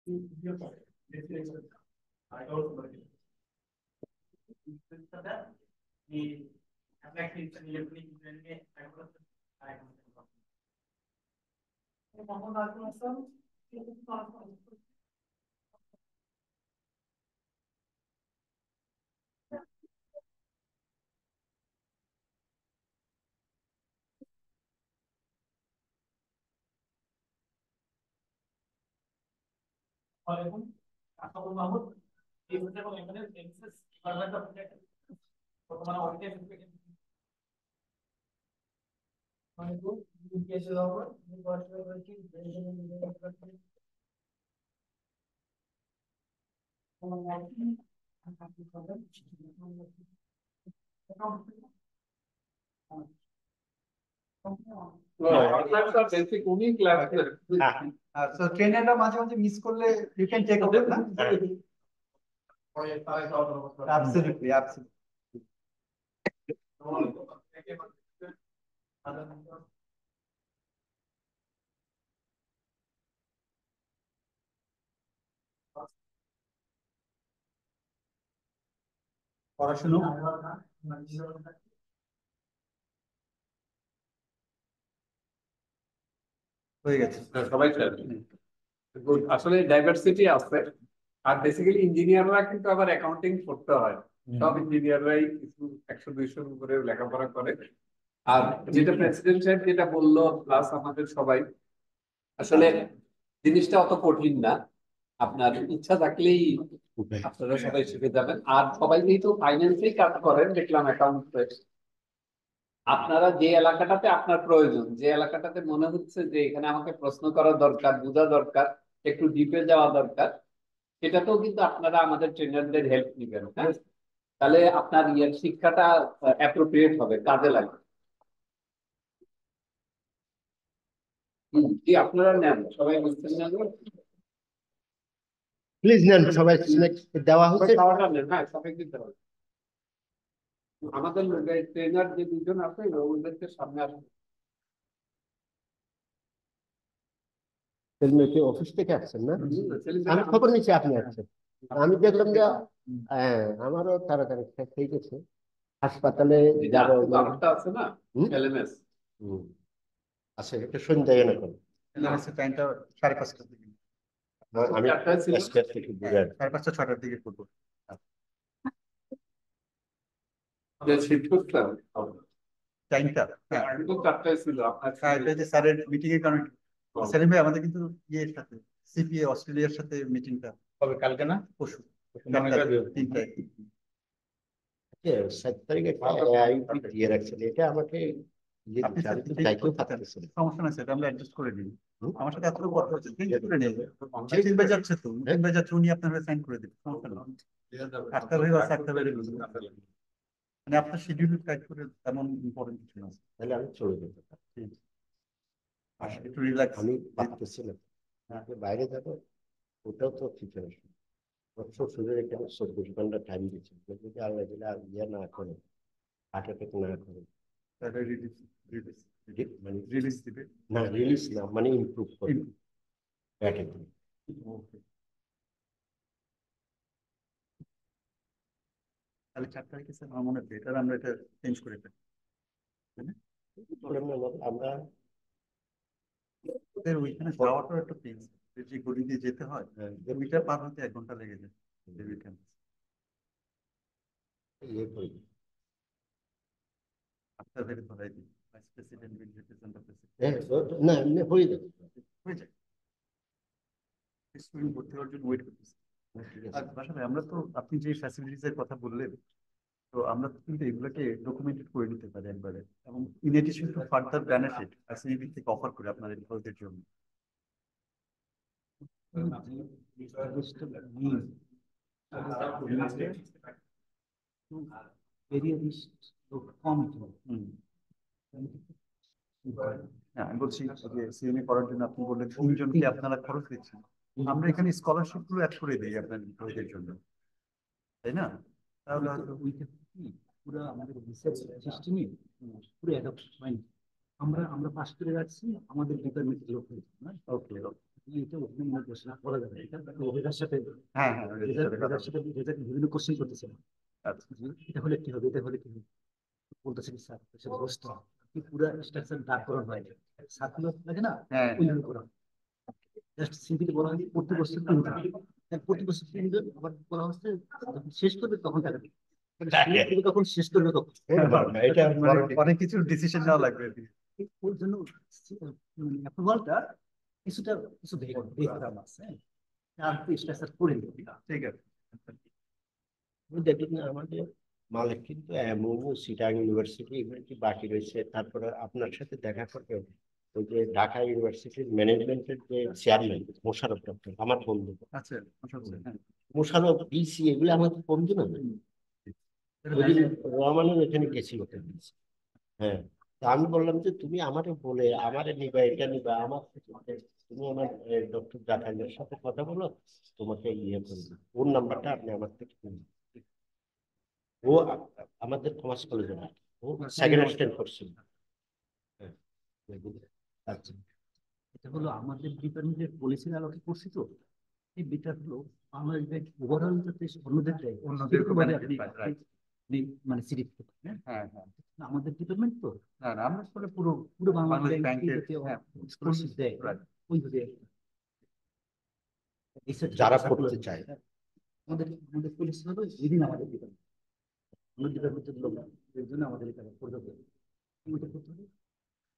So ট্রেনাররা মাঝে মাঝে miss করলে you can take over না? Absolutely, absolutely. পড়াশোনা হয়ে গেছে সবাই গুড। আসলে ডাইভার্সিটি আছে, আর বেসিক্যালি ইঞ্জিনিয়াররা কিন্তু আবার অ্যাকাউন্টিং পড়তে হয়। সব ইঞ্জিনিয়াররাই কিছু 100-200 করে লেখাপড়া করে। আর যেটা প্রেসিডেন্ট সাহেব যেটা বললো, প্লাস আমাদের সবাই, আসলে জিনিসটা অত কঠিন না। আপনার ইচ্ছা থাকলেই আপনারা সবাই শিখে যাবেন। আর সবাই যেহেতু ফাইন্যান্সেই কাজ করেন, দেখলাম অ্যাকাউন্টে, আপনারা যে এলাকাটাতে আপনার প্রয়োজন, যে এলাকাটাতে মনে হচ্ছে যে এখানে আমাকে প্রশ্ন করা দরকার, বোঝা দরকার, একটু ডিপে যাওয়া দরকার, সেটাতেও কিন্তু আপনারা আমাদের ট্রেনারদের হেল্প নিবেন। হ্যাঁ, তাহলে আপনার ইয়ের শিক্ষাটা অ্যাপ্রোপ্রিয়েট হবে, কাজে লাগবে। কি আপনারা নেন, সবাই বুঝছেন না? প্লিজ নেন, সবাই দেওয়া হচ্ছে। খাওয়াটা নেন, হ্যাঁ সবাই দিতে হবে। আমাদের ট্রেনার যে দুজন আছে ওদেরকে সামনে আসবে। অফিস থেকে আসছেন না? আমি খবর নিচ্ছি আপনি আসছেন। আমি দেখলাম যে হ্যাঁ, আমারও তাড়াতাড়ি হয়ে গেছে। হাসপাতালে যাবো আছে না এলএমএস। আচ্ছা, এটা সন্ধ্যায় না করে টাইমটা 5:30টার দিকে। আমি 5:30-6টার দিকে করবো টাইমটা। আমি তো 4টায় ছিল আপনার। এটা যে স্যারের মিটিং এর কারণে। সেলিম ভাই, আমাদের কিন্তু ইয়ের সাথে সিপিএ অস্ট্রেলিয়ার সাথে মিটিংটা কবে? কালকে না? পরশু 3টায়। 7 তারিখে আইপি দিয়ে রাখছেন, এটা আমাকে সমস্যা নাই, সেটা আমরা অ্যাডজাস্ট করে দিই। আমার সাথে এত কথা হচ্ছে, চেঞ্জ করে নেব। চেঞ্জ হয়ে যাচ্ছে তো, চেঞ্জ হয়ে যাচ্ছে, উনি আপনার সাইন করে দিবেন, সমস্যা নেই। একটা হয়ে গেছে, একটা বেড়ে গেছে, মানে আপনার শিডিউল টাইট করে তেমন ইম্পর্টেন্ট কিছু না। তাহলে আমি চলে যেতে পারি, একটু রিল্যাক্স। আমি পারতেছিলাম বাইরে যাবো, ওটাও তো প্রিপারেশন। শ্বশুরের এখানে 24 ঘন্টা টাইম দিচ্ছে, যদি আল্লাহ দিলে আর ইয়ে না করে, হার্ট অ্যাটাক না করে, মানে রিলিজ দিবে না, রিলিজ না, মানে ইমপ্রুভ করবে। তাহলে 4 তারিখে স্যার আমার মনে হয় বেটার আমরা এটা চেঞ্জ করে ফেলি। আমরা ওদের ওইখানে যাওয়াটা একটা পেন, যে গলি দিয়ে যেতে হয়, ওইটা পার হতে 1 ঘন্টা লেগে যায়। আপনার ভেবে ধরাই দিই, vice president will represent the president. না, এমনি হয়ে যাবে, হয়ে যায়। স্টুডেন্ট ভর্তি হওয়ার জন্য ওয়েট করতেছি। আর আসলে আমরা তো, আপনি যে ফ্যাসিলিটিস এর কথা বললেন, তো আমরা কিন্তু এগুলোকে ডকুমেন্টেড করে নিতে পারি একবারে, এবং in addition to further benefit এসএইবি থেকে অফার করে আপনাদের হেলথের জন্য। আমি বলছি যে সিএমএ করার জন্য আপনি বললেন 3 জনকে আপনারা খরচ দিচ্ছেন, আমরা এখানে স্কলারশিপ গুলো অ্যাড করে দিই আপনাদের হেলথের জন্য, তাই না? তাহলে পুরো আমাদের রিসার্চ সিস্টেমে পুরো অ্যাডপ্ট হয়নি। আমরা পাস করে রাখছি আমাদের ডিপার্টমেন্টের লোক। ওকে, এটা ওখানে মনে কোশ্চেন করা যাবে এটা রেজার সাথে হ্যাঁ হ্যাঁ রেজার সাথে রেজার বিভিন্ন কোশ্চেন করতেছে আচ্ছা এটা হলে কি হবে এটা হলে কি হবে বলতেছে কি স্যার সে দোস্ত কি পুরো স্ট্রাকচার দাঁড় করানো হয় সার্কুলার লাগে না হ্যাঁ ওইভাবে করা জাস্ট সিম্পলি বলা হয় প্রতি বছর কিনতে হবে প্রতি বছর কিনবে আবার বলা হচ্ছে যখন শেষ করবে তখন টাকা দিবে শুরু করবে তখন শেষ করবে তখন এটা মানে অনেক কিছু ডিসিশন নেওয়া লাগবে আর কি। ওর জন্য অ্যাপ্রুভালটা কিছুটা কিছু দেখতাম আছে আর কি স্ট্রাকচার করে দিবে ঠিক আছে দেখুন আমাদের মালিক কিন্তু এমনও চিটাং ইউনিভার্সিটি এগুলো কি বাকি রয়েছে, তারপরে আপনার সাথে দেখা করবে ওই যে ঢাকা ইউনিভার্সিটির ম্যানেজমেন্টের যে চেয়ারম্যান মোশাররফ ডক্টর আমার বন্ধু, আচ্ছা আচ্ছা হ্যাঁ মোশাররফ ডিসি এগুলো আমাদের বন্ধু না। ওইদিন রহমানের এখানে গেছিল তো DC হ্যাঁ, তা আমি বললাম যে তুমি আমারে বলে আমারে নিবা এটা নিবা আমার তুমি আমার ডক্টর জাকারিয়ার সাথে কথা বলো, তোমাকে ইয়ে করবে, ওর নাম্বারটা আপনি আমার থেকে নিন। ও আমাদের কমার্স কলেজে না, ও সেকেন্ড স্ট্যান্ড করছিল। হ্যাঁ, আচ্ছা এটা হলো আমাদের ডিপার্টমেন্টের পলিসির আলোকে করছি তো এই বিটা হলো বাংলাদেশ ব্যাংক ওভারঅল যাতে অন্যদের দেয় অন্যদের সেরকম ভাবে আপনি right. আপনি মানে সিরিজ করতে হ্যাঁ হ্যাঁ হ্যাঁ আমাদের ডিপার্টমেন্ট তো না না আমরা আসলে পুরো পুরো বাংলাদেশ বাংলাদেশ ব্যাংক ব্যাংকের যাতে হ্যাঁ স্কলারশিপ দেয় right. ওইভাবে যারা পড়তে চায়। আমাদের আমাদের পলিসি হলো এদিন আমাদের ডিপার্টমেন্ট আমাদের ডিপার্টমেন্টের লোক এর জন্য আমাদের এটা করতে হবে ওইটা করতে হবে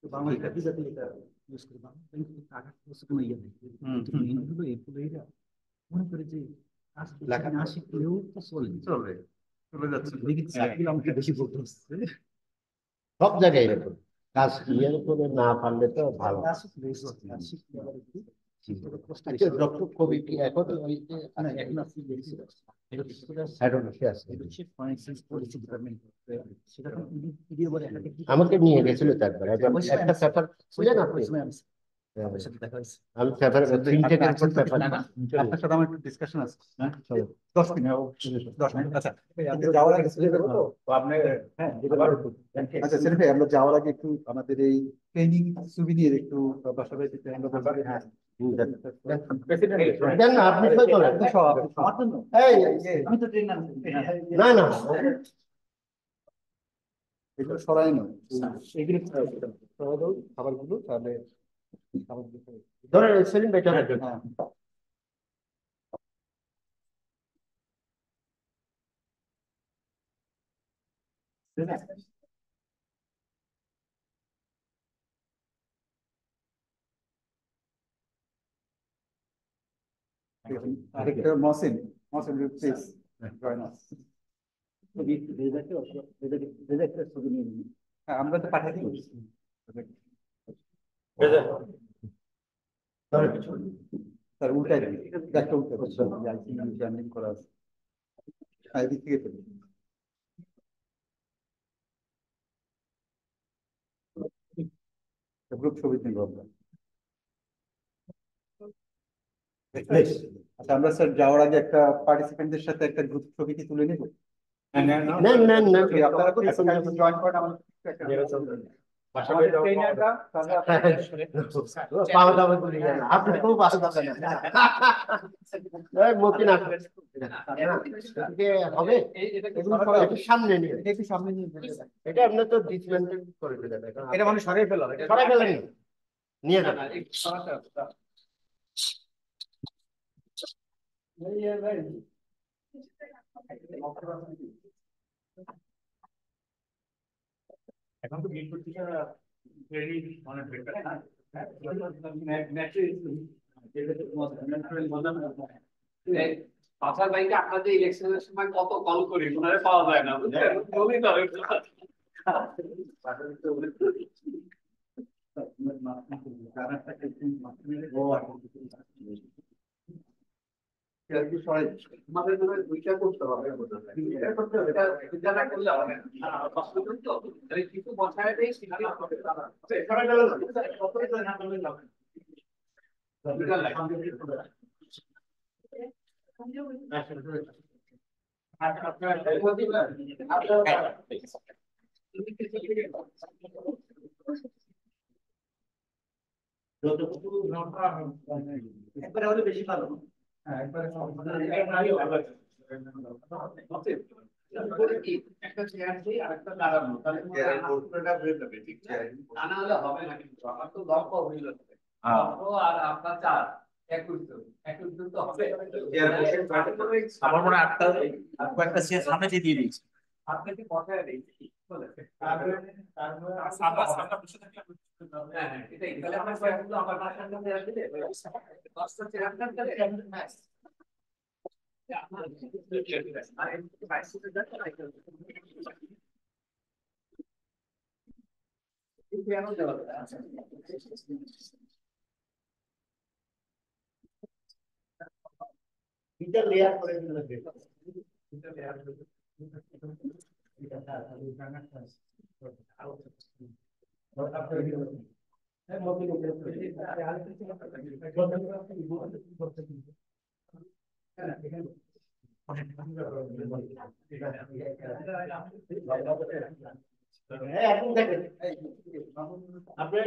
তো বাংলাদেশ ব্যাংক যাতে এটা ইউজ করে বাংলাদেশ ব্যাংক টাকা খরচ কোনো ইয়ে নেই কিন্তু মেইন হলো এগুলো এরা মনে করে যে কাজ না শিখলেও তো চলবে চলবে চলে যাচ্ছে দেখি চাকরিগুলো আমাকে বেশি বলতে হচ্ছে সব জায়গায় এরকম কাজ ইয়ের করে না পারলে তো ভালো। কাজ শিখলে কাজ শিখলে আবার একটু শিখতে কষ্ট আচ্ছা, ডক্টর কবি কি এখন ওই যে না এখন আছে বেশি ফাইন্যান্স পলিসি ডিপার্টমেন্ট সেটা তো ইডি এবার একাধিক আমাকে নিয়ে গেছিল তো একবার একটা পেপার বুঝলেন আপনি, আপনার সাথে দেখা হয়েছে আমি পেপার ফিনটেকের উপর পেপার আপনার সাথে আমার একটু ডিসকাশন আছে হ্যাঁ চলো 10 মিনিট 10 মিনিট আচ্ছা যাওয়ার আগে চলে যাবো তো আপনি হ্যাঁ আচ্ছা সেলিম ভাই আমরা যাওয়ার আগে একটু আমাদের এই ট্রেনিং সুবিনির একটু বাসাবাড়ি দিতে আমরা বলবো হ্যাঁ দেন না আপনি কই বলেন আমার জন্য এই আমি তো ট্রেনার না না এগুলো সরাই নয় এগুলো সরাই দাও খাবারগুলো তাহলে খাবারগুলো ধরেন সেলিম ভাই ধরেন হ্যাঁ আরেকটা Mohsin Mohsin please join us ছবি নিয়ে নিই হ্যাঁ আমরা তো পাঠিয়ে দিই স্যার উল্টাই দিই একটা উল্টা করছে জার্নিং করা আছে হ্যাঁ এদিক থেকে তো গ্রুপ ছবি তুলবো আমরা আচ্ছা আমরা স্যার যাওয়ার আগে একটা পার্টিসিপেন্টদের সাথে একটা গ্রুপ ছবি কি তুলে নিব নেন নেন নেন আপনারা তো জয়েন করেন আমাদের পাওয়া যাবে বলি না আপনি খুব ভালো কথা না এই মতিন আসবে হবে একটু সামনে নিয়ে একটু সামনে নিয়ে এটা আপনি তো ডিসমেন্টেল করে দিলেন এটা মানে সরিয়ে ফেলাম সরাই ফেলেন নিয়ে যান এখন তো গেট পত্রিকা অনেক বেটার পাশার ব্যাংকে আপনাদের ইলেকশনের সময় কত কল করি ওনারে পাওয়া যায় না বলেই আমাদের মনে হয় দুইটা করতে হবে এটা করতে হবে এটা না করলে হবে না কষ্ট করি তো কিছু বসায় দেই আপনার যতটুকু একবারে হলে বেশি ভালো। হ্যাঁ, একবারে একটা চেয়ার দিয়ে আরেকটা দাঁড়ানো, তাহলে পুরোটা হয়ে যাবে, ঠিক আছে? তা না হলে হবে না, কিন্তু আমার তো লক্ষ্য হয়ে যাচ্ছে, লক্ষ্য আর আপনার চার একই তো হবে। আমার মনে হয় আটটা কয়েকটা চেয়ার সামনে দিয়ে দিয়েছি। আপনাকে কথায় দিয়েছি বলেছে, হ্যাঁ হ্যাঁ, এটাই। তাহলে আমার চেয়ারগুলো আমার বাসার মধ্যে রাখলে 10টা চেয়ার থাকলে এটা লেয়ার করে দিলে হ্যাঁ, এখন দেখেন আপনার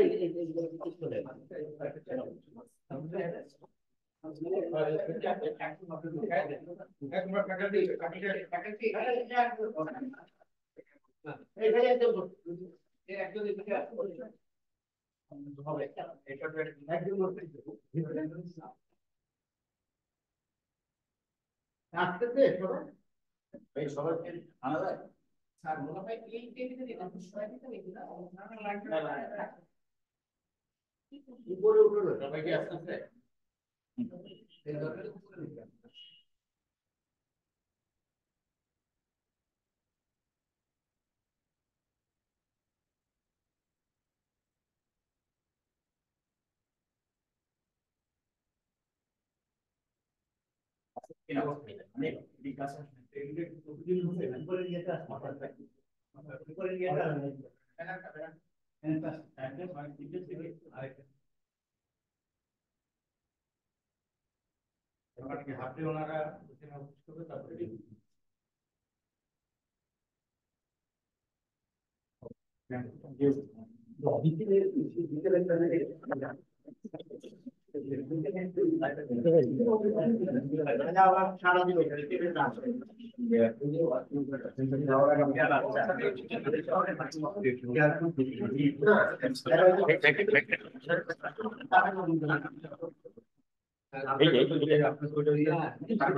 সবাইকে আনা যায়। স্যার মনে হয় এই টেবিলে দিলাম, সবাই দিতে নাকি না? উপরে উঠে না সবাইকে আস্তে আস্তে এই ধরনের উপরে দিলাম। হাতে ওনারা তারপরে সারাদিন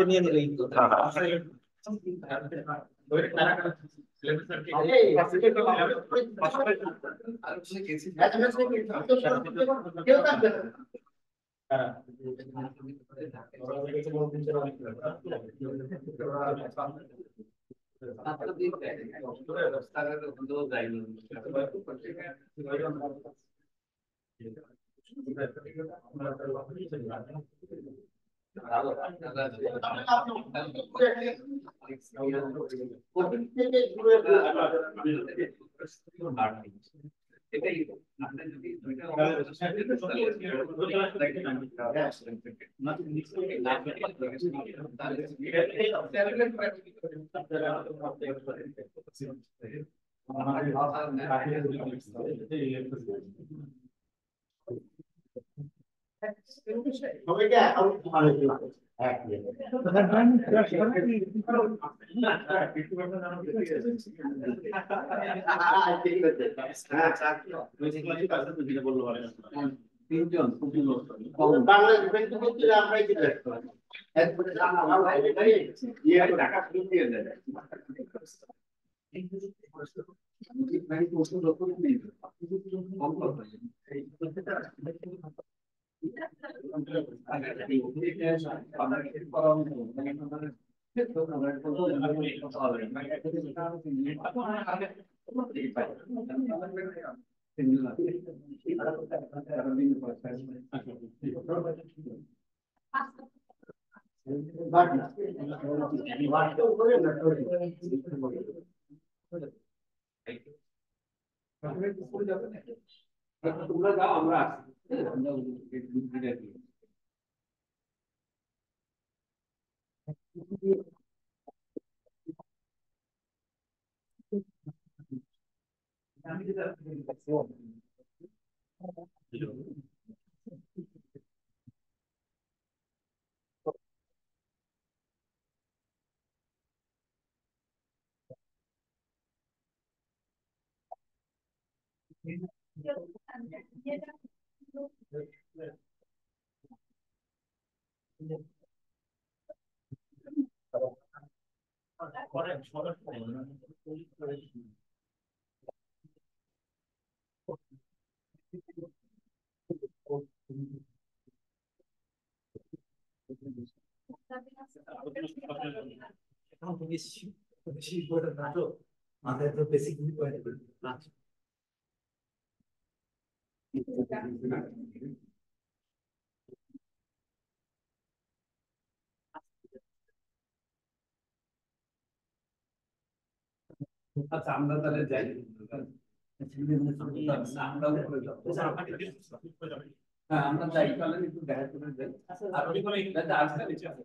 নিয়ে নিলেই তো। এটাই আপনার যদি দুইটা সবাইকে এক তিনজন বাংলাদেশ ব্যাংক করতে আমরাই কি দেখতে একবারে জানা ভালো টাকা ফেরত দিয়ে দেয়। তোমরা যাও, আমরা আসি। আমি যেটা এখন তুমি শিল্পটা নাটক মাথায় তো বেসিক নাচ। আচ্ছা আমরা তাহলে যাই। আমরা উপরে যাবো। হ্যাঁ আমরা যাই তাহলে একটু দেখা করে যাই। আর ওই করে আসলে নিচে আছে।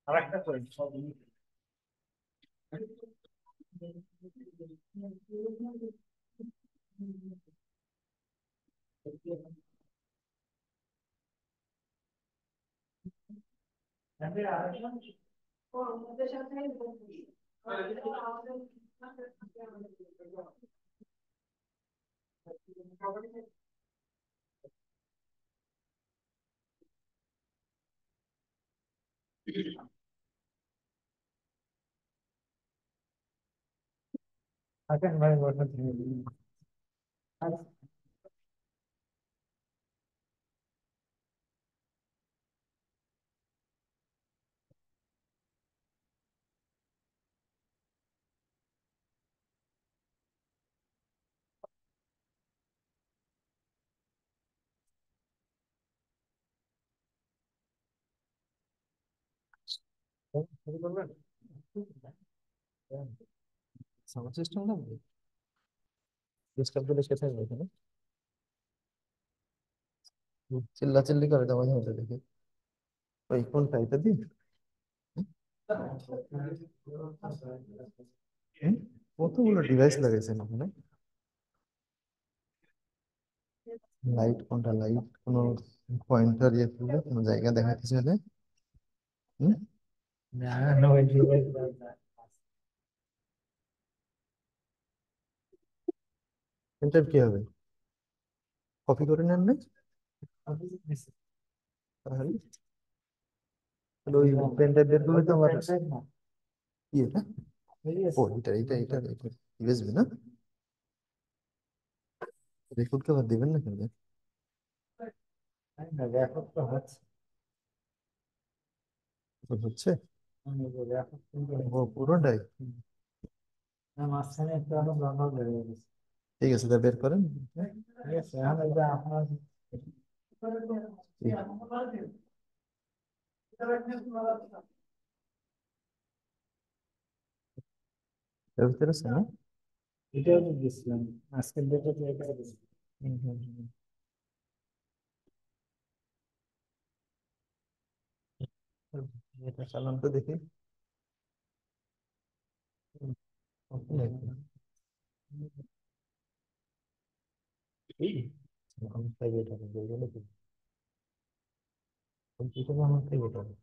আরেকটা করেন থাকেন ভাই বসে শুরু করবেন সাউন্ড সিস্টেম না ডিসকাস করে শেষ হয়ে গেছে না চিল্লা চিল্লি করে তো মাঝে মধ্যে দেখি ওই কোনটা এটা দিন হুম? কতগুলো ডিভাইস লাগাইছেন ওখানে লাইট কোনটা লাইট কোনো পয়েন্টার ইয়ে করলে কোনো জায়গা দেখাতে চাইলে হুম প্রিন্টার কি হবে কপি করে নেন না তাহলে তাহলে ওই প্রিন্টার বের করলে তো আমার কি এটা ও এটা ইউএসবি না রেকর্ড কভার দিবেন না কিন্তু হচ্ছে ও পুরোটাই ঠিক আছে তা বের করেন এর ভিতরে আছে না এটাও তো দিছিলাম আজকের ডেটে তো এটা দিছিলাম এটা চালান তো দেখি আমার প্রাইভেট হবে বলবো তো কম্পিউটার আমার প্রাইভেট হবে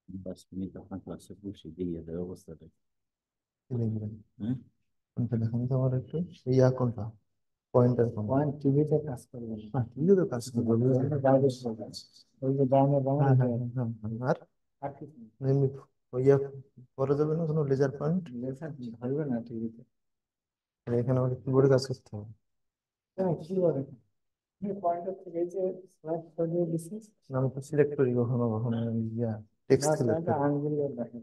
বাস মিনিট আপনার ক্লাসে বসে দিয়ে দেয় অবস্থাটা কি লিখবেন হ্যাঁ কোনটা দেখান তো আমার একটু ইয়া কোনটা পয়েন্টার কোনটা পয়েন্ট টিভিতে কাজ করবে হ্যাঁ টিভিও তো কাজ করবে ওই যে ডাউনে হ্যাঁ হ্যাঁ হ্যাঁ হ্যাঁ আর এমনি ইয়া করা যাবে না কোনো লেজার পয়েন্ট ধরবে না টিভিতে এখানে আমাকে কিবোর্ডে কাজ করতে হবে কি করে পয়েন্টার থেকে এই যে স্লাইড সরিয়ে দিছিস না, আমি তো সিলেক্ট করি কখনো কখনো ইয়া টেক্সট সিলেক্ট করি আঙ্গুলে দেখা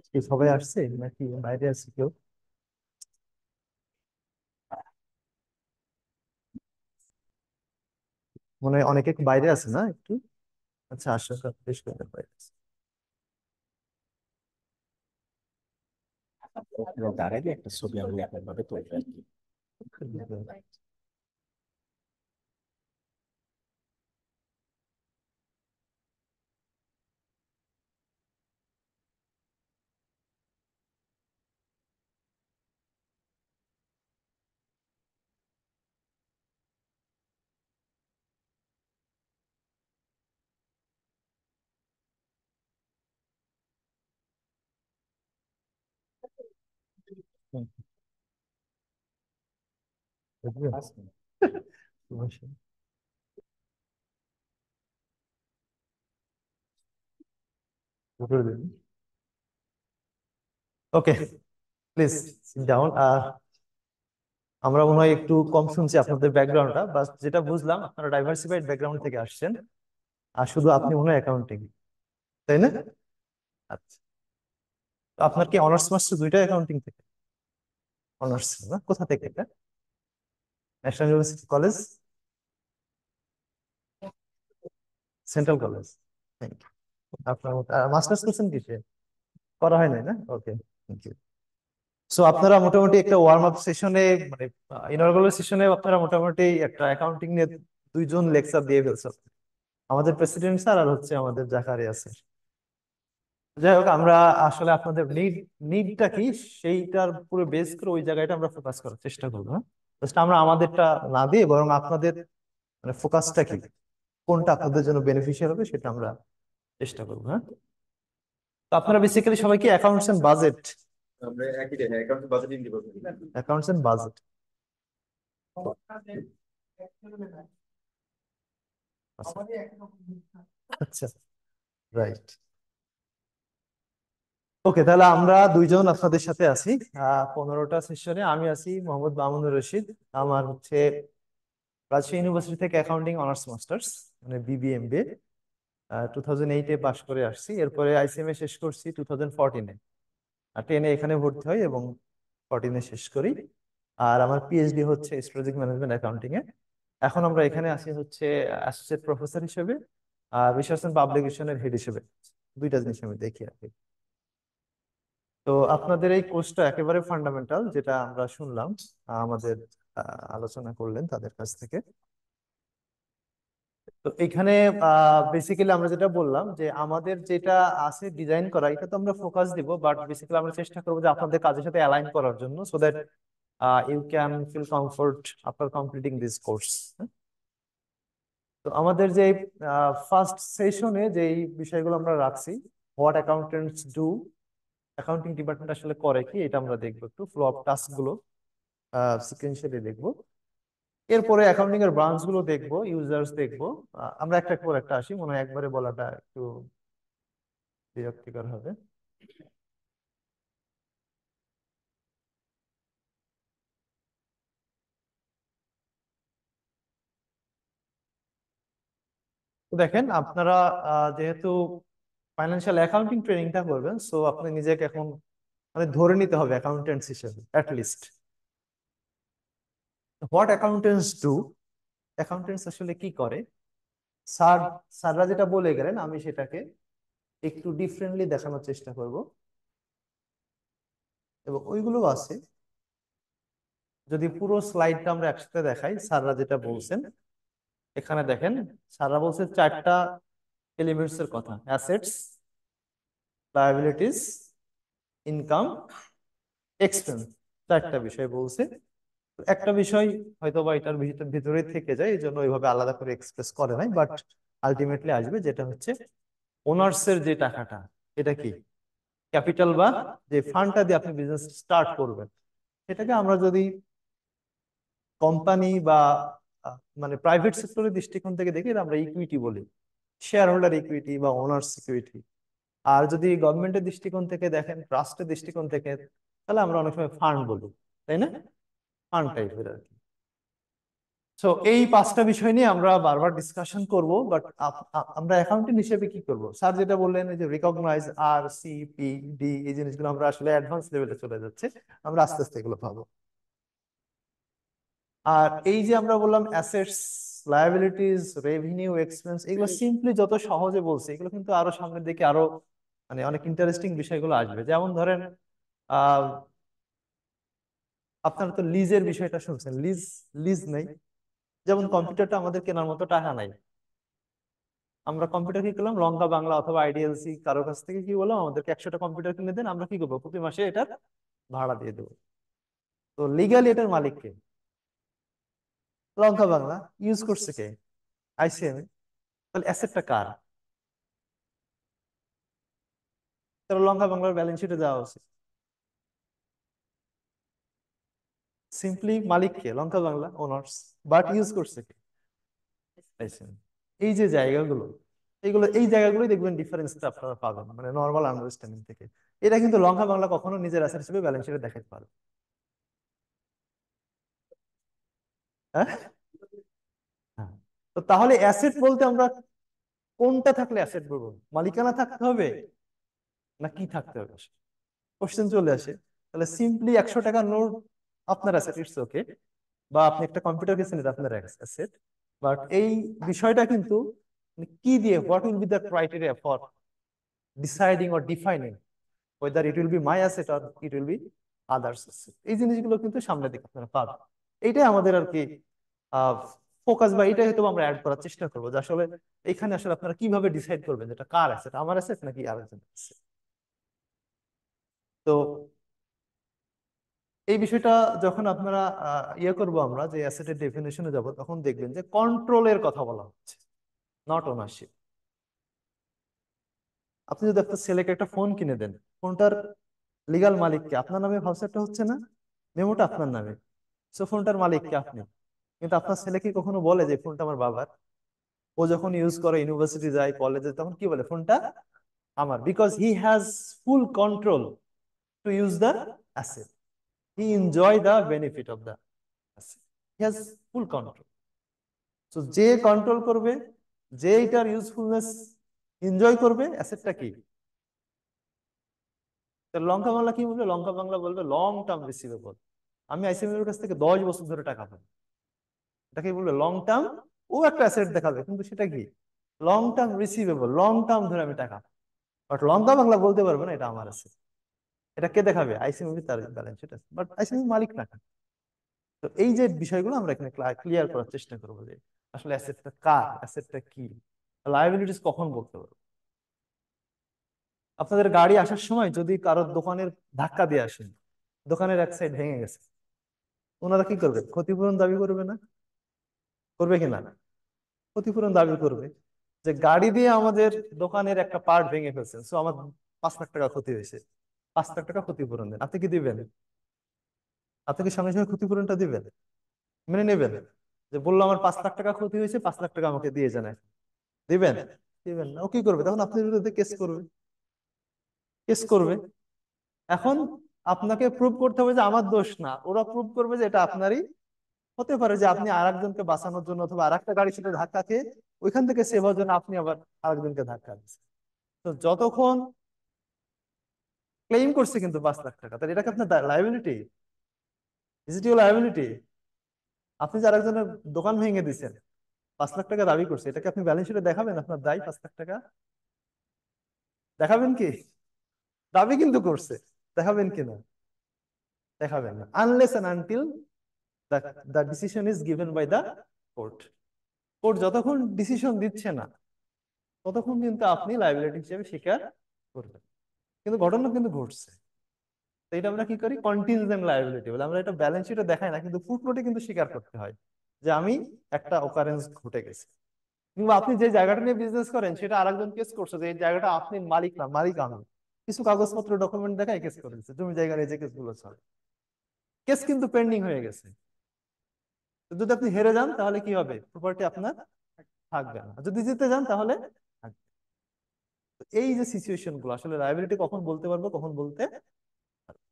কি সবাই আসছে নাকি বাইরে আছে কেউ মনে হয় অনেকে বাইরে আছে না একটু আচ্ছা আসো বেশ করে বাইরে আছে। ওখানে দাঁড়াইলে একটা ছবি আমি একবার ভাবে তুলবে আর কি হুম, বুঝলে? অবশ্যই। ওকে প্লিজ ডাউন আমরা মনে হয় একটু কম শুনছি আপনাদের ব্যাকগ্রাউন্ডটা বাস যেটা বুঝলাম আপনারা ডাইভার্সিফাইড ব্যাকগ্রাউন্ড থেকে আসছেন আর শুধু আপনি মনে হয় অ্যাকাউন্টিং তাই না আচ্ছা তো আপনার কি অনার্স মাস্টার দুইটা অ্যাকাউন্টিং থেকে অনার্স না কোথা থেকে এটা national university college central college thank you আপনার মাস্টার্স করছেন কিসে করা হয় নাই না ওকে থ্যাংক ইউ। সো আপনারা মোটামুটি একটা ওয়ার্ম আপ সেশনে, মানে ইনঅর্গানাইজ সেশনে আপনারা মোটামুটি একটা অ্যাকাউন্টিং নিয়ে দুইজন লেকচার দিয়ে ফেলছেন, আমাদের প্রেসিডেন্ট স্যার আর হচ্ছে আমাদের জাকারিয়া স্যার। যাই হোক, আমরা আসলে আপনাদের নিডটা কি সেইটার পুরো বেস করে ওই জায়গাটা আমরা ফোকাস করার চেষ্টা করবো। হ্যাঁ, জাস্ট আমরা আমাদেরটা না দিয়ে বরং আপনাদের মানে ফোকাসটা কি, কোনটা আপনাদের জন্য বেনিফিশিয়াল হবে সেটা আমরা চেষ্টা করবো। হ্যাঁ, তো আপনারা বেসিক্যালি সবাই কি অ্যাকাউন্টস এন্ড বাজেট? আমরা একই জায়গায় account budgeting department. Accounts and budget, আচ্ছা, রাইট। ওকে, তাহলে আমরা দুইজন আপনাদের সাথে আছি 15টা সেশনে। আমি আছি মোহাম্মদ মামুনুর রশিদ, আমার হচ্ছে রাজশাহী ইউনিভার্সিটি থেকে অ্যাকাউন্টিং অনার্স মাস্টার্স মানে BBMBA 2008-এ পাশ করে আসছি। এরপরে ICMA শেষ করছি 2014-এ, আর 10-এ এখানে ভর্তি হই এবং 14-এ শেষ করি। আর আমার PhD হচ্ছে স্ট্র্যাটেজিক ম্যানেজমেন্ট অ্যাকাউন্টিং এ। এখন আমরা এখানে আছি হচ্ছে অ্যাসোসিয়েট প্রফেসর হিসেবে আর রিসার্চ এন্ড পাবলিকেশনের হেড হিসেবে, দুইটা জিনিস আমি দেখি আর কি। তো আপনাদের এই কোর্সটা একেবারে ফান্ডামেন্টাল, যেটা আমরা শুনলাম আমাদের আলোচনা করলেন তাদের কাছ থেকে। তো এখানে বেসিক্যালি আমরা যেটা বললাম যে আমাদের যেটা আছে ডিজাইন করা, এটা তো আমরা ফোকাস দিব, বাট বেসিক্যালি আমরা চেষ্টা করবো যে আপনাদের কাজের সাথে অ্যালাইন করার জন্য, so that you can feel comfort after completing this course. তো আমাদের যে ফার্স্ট সেশনে যে বিষয়গুলো আমরা রাখছি, what accountants do, accounting department আসলে করে কি, এটা আমরা দেখবো, একটু ফ্লো অফ টাস্ক গুলো সিকোয়েন্সিয়ালি দেখবো। এরপরে অ্যাকাউন্টিং এর ব্রাঞ্চ গুলো দেখবো, ইউজার্স দেখবো। আমরা একটা পর একটা আসি, মনে হয় একবারে বলাটা একটু বিরক্তিকর হবে। তো দেখেন, আপনারা যেহেতু ফাইন্যান্সিয়াল অ্যাকাউন্টিং ট্রেনিংটা করবেন, সো আপনি নিজেকে এখন মানে ধরে নিতে হবে অ্যাকাউন্টেন্টস হিসেবে at least. What accountants do, accountants আসলে কি করে, স্যাররা যেটা বলে গেলেন আমি সেটাকে একটু ডিফারেন্টলি দেখানোর চেষ্টা করব। এবং ওইগুলো আছে, যদি পুরো স্লাইডটা আমরা একসাথে দেখাই, স্যাররা যেটা বলছেন এখানে দেখেন, স্যাররা বলছে 4টা এলিমেন্টস এর কথা, অ্যাসেটস, লায়াবিলিটিস, ইনকাম, এক্সপেন্স, 4টা বিষয় বলছে। একটা বিষয় হয়তো বা এটার ভিতরে থেকে যায়, এই জন্য ওইভাবে আলাদা করে এক্সপ্রেস করে নাই, বাট আলটিমেটলি আসবে, যেটা হচ্ছে ওনার্সের যে টাকাটা, এটা কি ক্যাপিটাল বা যে ফান্ডটা দিয়ে আপনি বিজনেস স্টার্ট করবেন, সেটাকে আমরা যদি কোম্পানি বা মানে প্রাইভেট সেক্টরের দৃষ্টিকোণ থেকে দেখি, আমরা ইকুইটি বলি, শেয়ার হোল্ডার ইকুইটি বা ওনার্স ইকুইটি। আর যদি গভর্নমেন্টের দৃষ্টিকোণ থেকে দেখেন, ট্রাস্টের দৃষ্টিকোণ থেকে, তাহলে আমরা অনেক সময় ফান্ড বলি, তাই না? ফান্ড টাইপের আর কি। সো এই 5টা বিষয় নিয়ে আমরা বারবার ডিসকাশন করব, বাট আমরা অ্যাকাউন্টেন্ট হিসেবে কি করব? স্যার যেটা বললেন যে রিকগনাইজ, RCPD, এই জিনিসগুলো আমরা আসলে অ্যাডভান্স লেভেলে চলে যাচ্ছে, আমরা আস্তে আস্তে এগুলো পাবো। আর এই যে আমরা বললাম অ্যাসেটস, লায়াবিলিটিস, রেভিনিউ, এক্সপেন্স, এগুলো সিম্পলি যত সহজে বলছে, এগুলো কিন্তু আরো সামনের দিকে আরো মানে অনেক ইন্টারেস্টিং বিষয়গুলো আসবে। যেমন ধরেন আপনারা তো লিজের বিষয়টা শুনছেন, লিজ লিজ নেই, যেমন কম্পিউটারটা আমাদের কেনার মতো টাকা নাই, আমরা কম্পিউটার কি করলাম, লঙ্কা বাংলা অথবা IDLC কারো কাছ থেকে কি বললাম, আমাদেরকে 100টা কম্পিউটার কিনে দেন, আমরা কি করবো, প্রতি মাসে এটার ভাড়া দিয়ে দেবো। তো লিগালি এটার মালিক কে? লঙ্কা বাংলা। ইউজ করছে কে? ICMA। তাহলে অ্যাসেটটা কার? তাহলে লঙ্কা বাংলার ব্যালেন্স শিটে যাওয়া উচিত। Simply Malik K? Lanka Bangla, owners. But use করছে কে? ICMA। এই যে জায়গাগুলো, এই জায়গাগুলোই দেখবেন ডিফারেন্সটা আপনারা পাবেন মানে নর্মাল আন্ডারস্ট্যান্ডিং থেকে। এটা কিন্তু লঙ্কা বাংলা কখনো নিজের অ্যাসেট হিসেবে ব্যালেন্স শিটে দেখাতে পারে। হ্যাঁ, তো তাহলে অ্যাসেট বলতে আমরা কোনটা থাকলে অ্যাসেট বলবো? মালিকানা থাকতে হবে না কি থাকতে হবে? কোশ্চেন চলে আসে। তাহলে সিম্পলি 100 টাকার নোট আপনার অ্যাসেট, ইটস ওকে, বা আপনি একটা কম্পিউটার কিনছেন, এটা আপনার অ্যাসেট। বাট এই বিষয়টা কিন্তু কি দিয়ে, what will be the criteria for deciding or defining whether it will be my asset or it will be others asset। এই জিনিসগুলো কিন্তু সামনের দিকে আপনারা পাবেন। এইটাই আমাদের আর কি ফোকাস, বা এটাই হয়তো আমরা অ্যাড করার চেষ্টা করবো, যে আসলে এখানে আসলে আপনারা কিভাবে ডিসাইড করবেন যেটা কার অ্যাসেট, আমার অ্যাসেট নাকি আরেকজনের অ্যাসেট। তো এই বিষয়টা যখন আপনারা ইয়ে করবো আমরা, যে অ্যাসেটের ডেফিনেশনে যাব, তখন দেখবেন যে কন্ট্রোলের কথা বলা হচ্ছে, নট ওনারশিপ। আপনি যদি একটা ছেলেকে একটা ফোন কিনে দেন, ফোনটার লিগাল মালিককে আপনার নামে ভাউচারটা হচ্ছে না, মেমোটা আপনার নামে, সো ফোনটার মালিককে আপনি। কিন্তু আপনার ছেলে কি কখনো বলে যে ফোনটা আমার বাবার? ও যখন ইউজ করে, ইউনিভার্সিটি যায়, কলেজে, তখন কি বলে ফোনটা আমার, because he has full control to use the asset, he enjoy the benefit of the asset, he has full control. তো যে কন্ট্রোল করবে, যে এটার ইউজফুলনেস এনজয় করবে, অ্যাসেটটা কি? লঙ্কা বাংলা কি বলবে? লঙ্কা বাংলা বলবে লং টার্ম রিসিভেবল। আমি আইসিএমএর কাছ থেকে 10 বছর ধরে টাকা পাই, এটাকে বলবে লং টার্ম। ও একটা অ্যাসেট দেখাবে, কিন্তু সেটা কি? Long term receivable, long term ধরে আমি টাকা। বাট লঙ্কা বাংলা বলতে পারবে না এটা আমার আছে। এটা কে দেখাবে? আইসিএমবি, তার ব্যালেন্স শিট আছে, বাট আইসিএমবি মালিক না। তো এই যে বিষয়গুলো আমরা এখানে ক্লিয়ার করার চেষ্টা করবো, যে আসলে অ্যাসেটটা কার, অ্যাসেটটা কি, লায়াবিলিটিস কখন বলতে পারবো। আপনাদের গাড়ি আসার সময় যদি কারোর দোকানের ধাক্কা দিয়ে আসেন, দোকানের এক সাইড ভেঙে গেছে, ওনারা কি করবে? ক্ষতিপূরণ দাবি করবে না? করবে কিনা? ক্ষতিপূরণ দাবি করবে, যে গাড়ি দিয়ে আমাদের দোকানের একটা পার্ট ভেঙে ফেলছেন, সো আমার 5 লাখ টাকা ক্ষতি হয়েছে, 5 লাখ টাকা ক্ষতিপূরণ দেন। আপনি কি দিবেন? আপনি কি সঙ্গে সঙ্গে ক্ষতিপূরণটা দিবেন? মেনে নেবেন? যে বললো আমার 5 লাখ টাকা ক্ষতি হয়েছে, 5 লাখ টাকা আমাকে দিয়ে যান, দিবেন? দিবেন না। ও কি করবে? তখন আপনার বিরুদ্ধে কেস করবে, কেস করবে। এখন আপনাকে প্রুভ করতে হবে যে আমার দোষ না, ওরা প্রুভ করবে যে এটা আপনারই। হতে পারে যে আপনি আরেকজনকে বাঁচানোর জন্য অথবা আরেকটা গাড়ির সাথে ধাক্কা খেয়ে ওইখান থেকে সেভ হওয়ার জন্য আপনি আবার আরেকজনকে ধাক্কা দিচ্ছেন। তো যতক্ষণ ক্লেম করছে কিন্তু 5 লাখ টাকা, তাহলে এটাকে আপনার liability, is it your liability? আপনি যে আরেকজনের দোকান ভেঙে দিচ্ছেন, 5 লাখ টাকা দাবি করছে, এটাকে আপনি ব্যালেন্স শিটে দেখাবেন আপনার দায় 5 লাখ টাকা? দেখাবেন কি? দাবি কিন্তু করছে, দেখাবেন কিনা? দেখাবেন না, unless and until the decision is given by the court. Court যতক্ষণ ডিসিশন দিচ্ছে না, ততক্ষণ কিন্তু আপনি লায়াবিলিটি হিসেবে স্বীকার করবেন। কিন্তু ঘটনা কিন্তু ঘটছে, তো এটা আমরা কি করি? কন্টিনজেন্ট লায়াবিলিটি বলে। আমরা এটা ব্যালেন্স শিটে দেখাই না, কিন্তু ফুটনোটে কিন্তু স্বীকার করতে হয় যে আমি একটা অকারেন্স ঘটে গেছে। কিংবা আপনি যে জায়গাটা নিয়ে বিজনেস করেন, সেটা আরেকজন কেস করছে যে এই জায়গাটা আপনি মালিক না, মালিক আমি, কিছু কাগজপত্র ডকুমেন্ট দেখায় কেস করে দিচ্ছে, জমি জায়গার এই যে কেসগুলো চলে, কেস কিন্তু পেন্ডিং হয়ে গেছে। তো যদি আপনি হেরে যান তাহলে কি হবে? প্রপার্টি আপনার থাকবে না, যদি জিতে যান তাহলে থাকবে। তো এই যে সিচুয়েশন গুলো, আসলে লায়াবিলিটি কখন বলতে পারবো, কখন বলতে পারবো।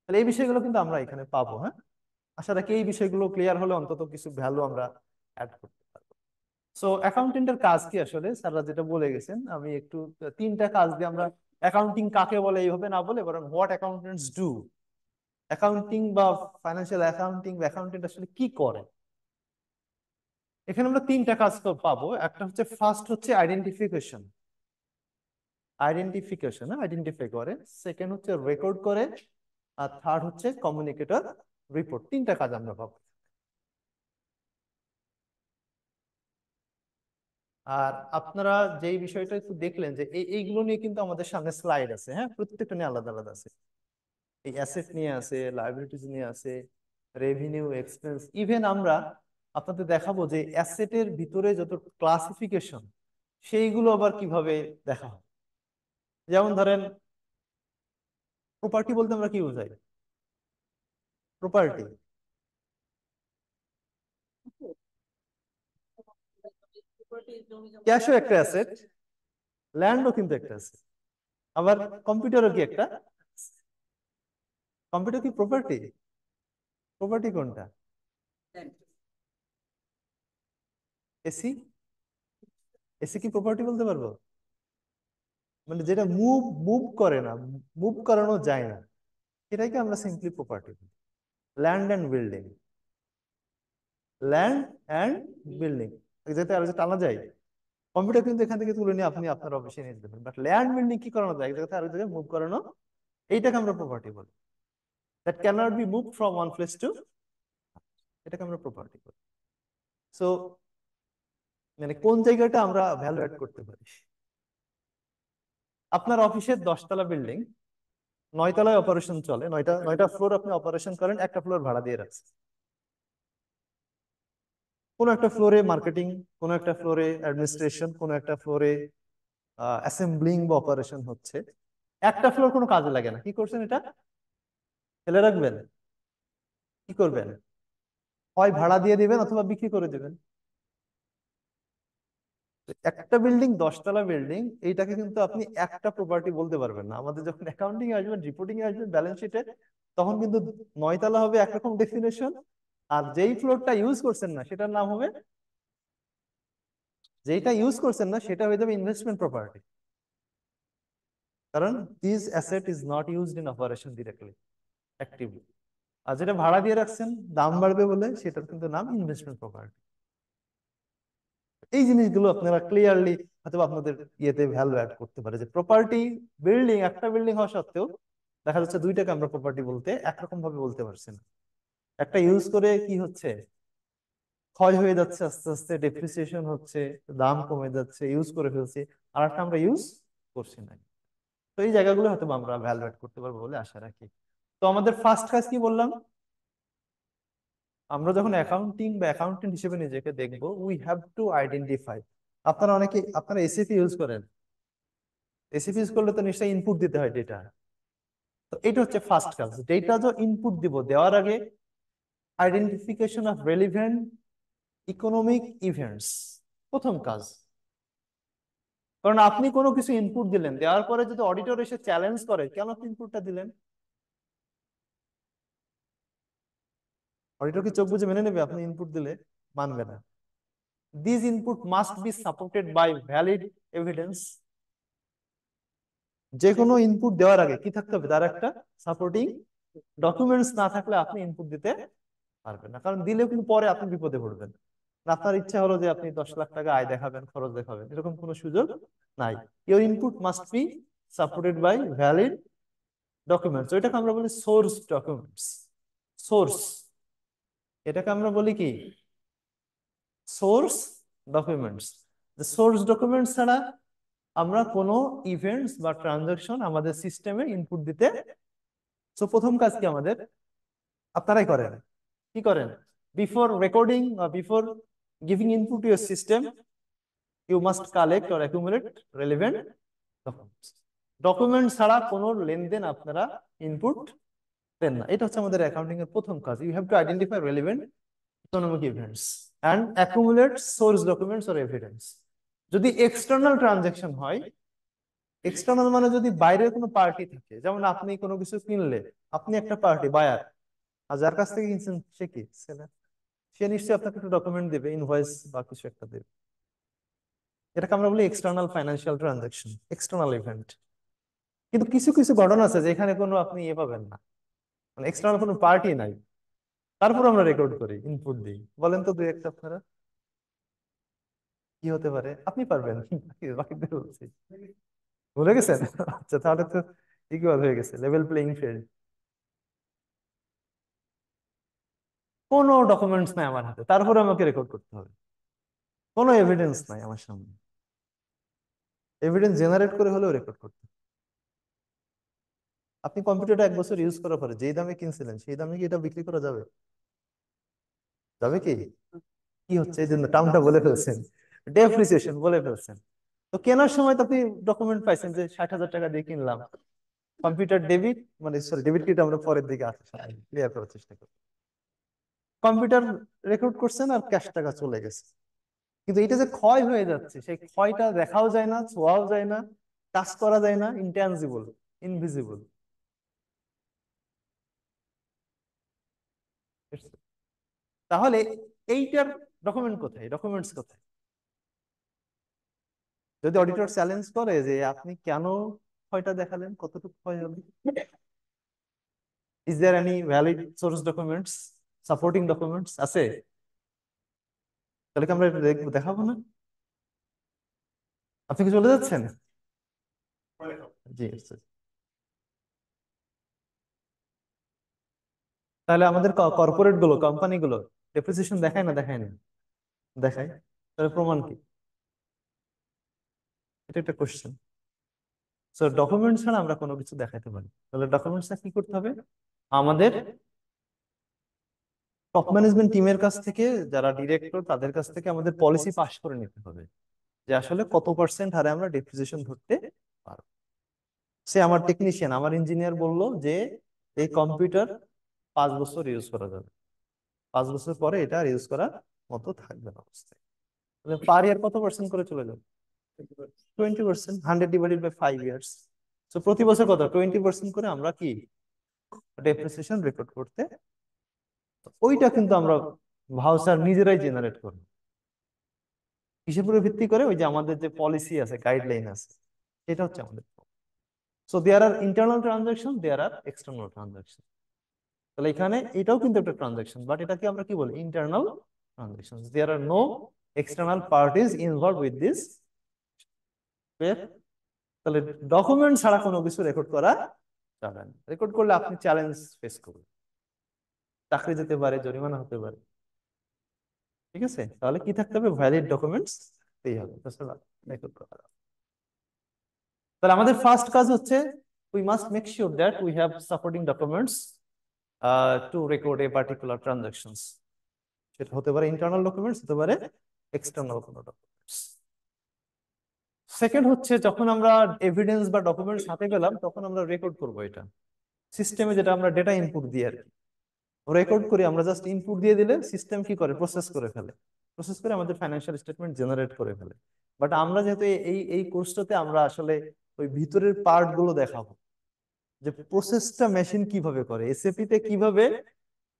তাহলে এই বিষয়গুলো কিন্তু আমরা এখানে পাবো। হ্যাঁ, আশা রাখি এই বিষয়গুলো ক্লিয়ার হলে অন্তত কিছু ভ্যালু আমরা অ্যাড করতে পারবো। সো অ্যাকাউন্টেন্টের কাজ কি আসলে স্যাররা যেটা বলে গেছেন, আমি একটু 3টা কাজ দিয়ে আমরা অ্যাকাউন্টিং কাকে বলে এইভাবে না বলে, বরং হোয়াট অ্যাকাউন্টেন্টস ডু, অ্যাকাউন্টিং বা ফাইন্যান্সিয়াল অ্যাকাউন্টিং বা অ্যাকাউন্টেন্ট আসলে কি করে, এখানে আমরা 3টা কাজ তো পাবো। একটা হচ্ছে, ফার্স্ট হচ্ছে আইডেন্টিফিকেশন, আইডেন্টিফিকেশন আইডেন্টিফাই করে। সেকেন্ড হচ্ছে রেকর্ড করে। আর থার্ড হচ্ছে কমিউনিকেটর রিপোর্ট। 3টা কাজ আমরা পাবো। আর আপনারা যেই বিষয়টা একটু দেখলেন, যে এইগুলো নিয়ে কিন্তু আমাদের সামনে স্লাইড আছে। হ্যাঁ, প্রত্যেকটা নিয়ে আলাদা আলাদা আছে। এই অ্যাসেট নিয়ে আছে, লায়াবিলিটিস নিয়ে আছে, রেভিনিউ, এক্সপেন্স, ইভেন আমরা আপনাদের দেখাবো যে অ্যাসেটের ভিতরে যত ক্লাসিফিকেশন, সেইগুলো আবার কিভাবে দেখা হয়। যেমন ধরেন, প্রপার্টি বলতে আমরা কি বোঝাই? প্রপার্টি ক্যাশও একটা অ্যাসেট, ল্যান্ডও কিন্তু একটা অ্যাসেট, আবার কম্পিউটারও কি একটা? কম্পিউটার কি প্রপার্টি? প্রপার্টি কোনটা? এসি, এসি কি প্রপার্টি বলতে পারবো? মানে যেটা মুভ মুভ করে না, মুভ করানো যায় না, এটাকে আমরা সিম্পলি প্রপার্টি বলি। Land and building, land and building, এক জায়গায় আর টানা যায়? কম্পিউটার কিন্তু এখান থেকে তুলে নিয়ে আপনি আপনার অফিসে নিয়ে যাবেন, বাট ল্যান্ড বিল্ডিং কি করানো যায় এক জায়গা থেকে আরেক জায়গায় মুভ করানো, এইটাকে আমরা প্রপার্টি বলি। That cannot be move from one place to, এটাকে আমরা প্রপার্টি বলি। সো মানে কোন জায়গাটা আমরা ভ্যালু অ্যাড করতে পারি। আপনার অফিসের 10 তলা বিল্ডিং, 9 তলায় অপারেশন চলে, নয়টা ফ্লোর আপনি অপারেশন করেন, একটা ফ্লোর ভাড়া দিয়ে রাখছেন। কোনো একটা ফ্লোরে মার্কেটিং, কোনো একটা ফ্লোরে অ্যাডমিনিস্ট্রেশন, কোনো একটা ফ্লোরে অ্যাসেম্বলিং বা অপারেশন হচ্ছে। একটা ফ্লোর কোনো কাজে লাগে না, কি করছেন এটা? ফেলে রাখবেন? কি করবেন? হয় ভাড়া দিয়ে দিবেন অথবা বিক্রি করে দিবেন। একটা বিল্ডিং 10 তলা বিল্ডিং, এইটাকে কিন্তু আপনি একটা প্রপার্টি বলতে পারবেন না। আমাদের যখন অ্যাকাউন্টিং এ আসবেন, রিপোর্টিং এ আসবেন, ব্যালেন্স শিটে, তখন কিন্তু 9 তলা হবে একরকম ডেফিনেশন, আর যেই ফ্লোরটা ইউজ করছেন না সেটার নাম হবে, যেটা ইউজ করছেন না সেটা হয়ে যাবে ইনভেস্টমেন্ট প্রপার্টি, কারণ this asset is not used in operation directly actively. আর যেটা ভাড়া দিয়ে রাখছেন দাম বাড়বে বলে, সেটার কিন্তু নাম ইনভেস্টমেন্ট প্রপার্টি। এই জিনিসগুলো আপনারা ক্লিয়ারলি হয়তো আপনাদের ইয়েতে ভ্যালু অ্যাড করতে পারে, যে প্রপার্টি বিল্ডিং, একটা বিল্ডিং হওয়া সত্ত্বেও দেখা যাচ্ছে দুইটাকে আমরা প্রপার্টি বলতে একরকম ভাবে বলতে পারছি না। একটা ইউজ করে কি হচ্ছে, ক্ষয় হয়ে যাচ্ছে, আস্তে আস্তে ডেপ্রিসিয়েশন হচ্ছে, দাম কমে যাচ্ছে, ইউজ করে ফেলছি, আর একটা আমরা ইউজ করছি না। তো এই জায়গাগুলো হয়তো আমরা ভ্যালু অ্যাড করতে পারবো বলে আশা রাখি। তো আমাদের ফার্স্ট কাজ কি বললাম, আমরা যখন অ্যাকাউন্টিং বা অ্যাকাউন্টেন্ট হিসেবে নিজেকে দেখবো, উই হ্যাভ টু আইডেন্টিফাই। আপনারা এসিপি ইউজ করেন, এসিপি ইউজ করলে তো নিশ্চয়ই ইনপুট দিতে হয় ডেটা। তো এটা হচ্ছে ফার্স্ট কাজ, ডেটা যে ইনপুট দিব, দেওয়ার আগে identification of relevant economic events প্রথম কাজ। কারণ আপনি কোনো কিছু ইনপুট দিলেন, দেওয়ার পরে যদি অডিটর এসে চ্যালেঞ্জ করে কেন আপনি ইনপুটটা দিলেন, অডিটর কি চোখ বুজে মেনে নেবে? আপনি ইনপুট দিলে মানবে না। This input must be supported by valid evidence. যে কোনো ইনপুট দেওয়ার আগে কি থাকতে হবে, তার একটা সাপোর্টিং ডকুমেন্টস না থাকলে আপনি ইনপুট দিতে পারবেন না। কারণ দিলেও কিন্তু পরে আপনি বিপদে পড়বেন। আপনার ইচ্ছা হলো যে আপনি 10 লাখ টাকা আয় দেখাবেন, খরচ দেখাবেন, এরকম কোনো সুযোগ নাই। Your input must be supported by valid documents. ওইটাকে আমরা বলি সোর্স ডকুমেন্টস। সোর্স, এটাকে আমরা বলি কি, সোর্স ডকুমেন্টস। সোর্স ডকুমেন্টস ছাড়া আমরা কোনো ইভেন্টস বা ট্রানজাকশন আমাদের সিস্টেমে ইনপুট দিতে। তো প্রথম কাজ কি আমাদের, আপনারাই করেন, কি করেন, বিফোর রেকর্ডিং বা before giving input to your system, you must collect or accumulate relevant documents. Document ছাড়া কোনো লেনদেন আপনারা ইনপুট দেন না। এটা হচ্ছে আমাদের অ্যাকাউন্টিং এর প্রথম কাজ। You have to identify relevant economic events and accumulate source documents or evidence. যদি এক্সটার্নাল ট্রানজাকশন হয়, এক্সটার্নাল মানে যদি বাইরের কোনো পার্টি থাকে, যেমন আপনি কোনো কিছু কিনলে, আপনি একটা পার্টি বায়ার, আর যার কাছ থেকে কিনছেন সে কি সেলার, সে নিশ্চয়ই আপনাকে একটা ডকুমেন্ট দেবে, ইনভয়েস বা কিছু একটা দেবে। এটাকে আমরা বলি external financial transaction, external event. কিন্তু কিছু কিছু ঘটনা আছে যেখানে কোনো আপনি ইয়ে পাবেন না, মানে এক্সটার্নাল কোনো পার্টি নাই, তারপর আমরা রেকর্ড করি, ইনপুট দিই। বলেন তো দুই একটা আপনারা, কি হতে পারে? আপনি পারবেন, বাকিদের বলছি। ভুলে গেছেন? আচ্ছা, তাহলে তো ইকুয়াল হয়ে গেছে, লেভেল প্লেইং ফিল্ড। কোনো ডকুমেন্টস নাই আমার হাতে, তারপরে আমাকে রেকর্ড করতে হবে। কোনো এভিডেন্স নাই আমার সামনে, এভিডেন্স জেনারেট করে হলেও রেকর্ড করতে হবে। আপনি কম্পিউটারটা 1 বছর ইউজ করার পরে যেই দামে কিনছিলেন সেই দামে কি এটা বিক্রি করা যাবে? যাবে কি? কি হচ্ছে, এই জন্য টার্মটা বলে ফেলছেন, ডেপ্রিসিয়েশন বলে ফেলছেন। তো কেনার সময় তো আপনি ডকুমেন্ট পাইছেন যে 60,000 টাকা দিয়ে কিনলাম। কম্পিউটার ডেবিট, মানে সরি ডেবিট কিটা আমরা পরের দিকে ক্লিয়ার করার চেষ্টা করি। কম্পিউটার রেকর্ড করছেন আর ক্যাশ টাকা চলে গেছে, কিন্তু এটা যে ক্ষয় হয়ে যাচ্ছে, সেই ক্ষয়টা দেখাও যায় না, ছোঁয়াও যায় না, টাচ করা যায় না, ইনট্যানজিবল, ইনভিজিবল। তাহলে এইটার ডকুমেন্ট কোথায়, ডকুমেন্টস কোথায়? যদি অডিটর চ্যালেঞ্জ করে যে আপনি কেন ক্ষয়টা দেখালেন, কতটুকু ক্ষয় হলো, is there any valid source documents, supporting documents আছে? তাহলে কি আমরা দেখাবো না? আপনি কি চলে যাচ্ছেন? জি আচ্ছা। তাহলে আমাদের কর্পোরেট গুলো, কোম্পানি গুলো ডেপ্রিসিয়েশন দেখায় না দেখায় না? দেখায়। তাহলে প্রমাণ কি? এটা একটা কোশ্চেন। সো ডকুমেন্ট ছাড়া আমরা কোনো কিছু দেখাতে পারি। তাহলে ডকুমেন্টসটা কি করতে হবে? আমাদের টপ ম্যানেজমেন্ট টিমের কাছ থেকে, যারা ডিরেক্টর, তাদের কাছ থেকে আমাদের পলিসি পাস করে নিতে হবে যে আসলে কত পার্সেন্ট হারে আমরা ডেপ্রিসিয়েশন ধরতে পারবো। সে আমার টেকনিশিয়ান, আমার ইঞ্জিনিয়ার বললো যে এই কম্পিউটার 5 বছর ইউজ করা যাবে, 5 বছর পরে এটা আর ইউজ করার মতো থাকবে না অবস্থায়। তাহলে পার ইয়ার কত পার্সেন্ট করে চলে যাবে? 20%, 100/5 ইয়ার্স। তো প্রতি বছর কত? 20% করে আমরা কি ডেপ্রিসিয়েশন রেকর্ড করতে, ওইটা কিন্তু আমরা ভাউচার নিজেরাই জেনারেট করবো। কিসের উপরে ভিত্তি করে? ওই যে আমাদের যে পলিসি আছে, গাইডলাইন আছে, সেটা হচ্ছে আমাদের। So there are internal transaction, there are external transaction. তাহলে এখানে এটাও কিন্তু একটা ট্রানজাকশন, বাট এটাকে আমরা কি বলি? Internal transaction. There are no external parties involve with this. তাহলে ডকুমেন্ট ছাড়া কোনো কিছু রেকর্ড করা যাবে না। রেকর্ড করলে আপনি চ্যালেঞ্জ ফেস করবেন, চাকরি যেতে পারে, জরিমানা হতে পারে। ঠিক আছে? তাহলে কি থাকতে হবে? ভ্যালিড ডকুমেন্টস এই হবে, তাছাড়া রেকর্ড করা যাবে না। তাহলে আমাদের ফার্স্ট কাজ হচ্ছে we must make sure that we have supporting documents to record a particular transactions. সেটা হতে পারে ইন্টারনাল ডকুমেন্টস, হতে পারে এক্সটার্নাল কোনো ডকুমেন্টস। সেকেন্ড হচ্ছে, যখন আমরা এভিডেন্স বা ডকুমেন্টস হাতে পেলাম, তখন আমরা রেকর্ড করব এটা সিস্টেমে, যেটা আমরা ডেটা ইনপুট দিই আর কি রেকর্ড করি। আমরা জাস্ট ইনপুট দিয়ে দিলে সিস্টেম কি করে? প্রসেস করে ফেলে, প্রসেস করে আমাদের ফাইন্যান্সিয়াল স্টেটমেন্ট জেনারেট করে ফেলে। বাট আমরা যেহেতু এই কোর্সটাতে আমরা আসলে ওই ভিতরের পার্ট গুলো দেখাবো, যে প্রসেসটা মেশিন কিভাবে করে, এসএপি তে কিভাবে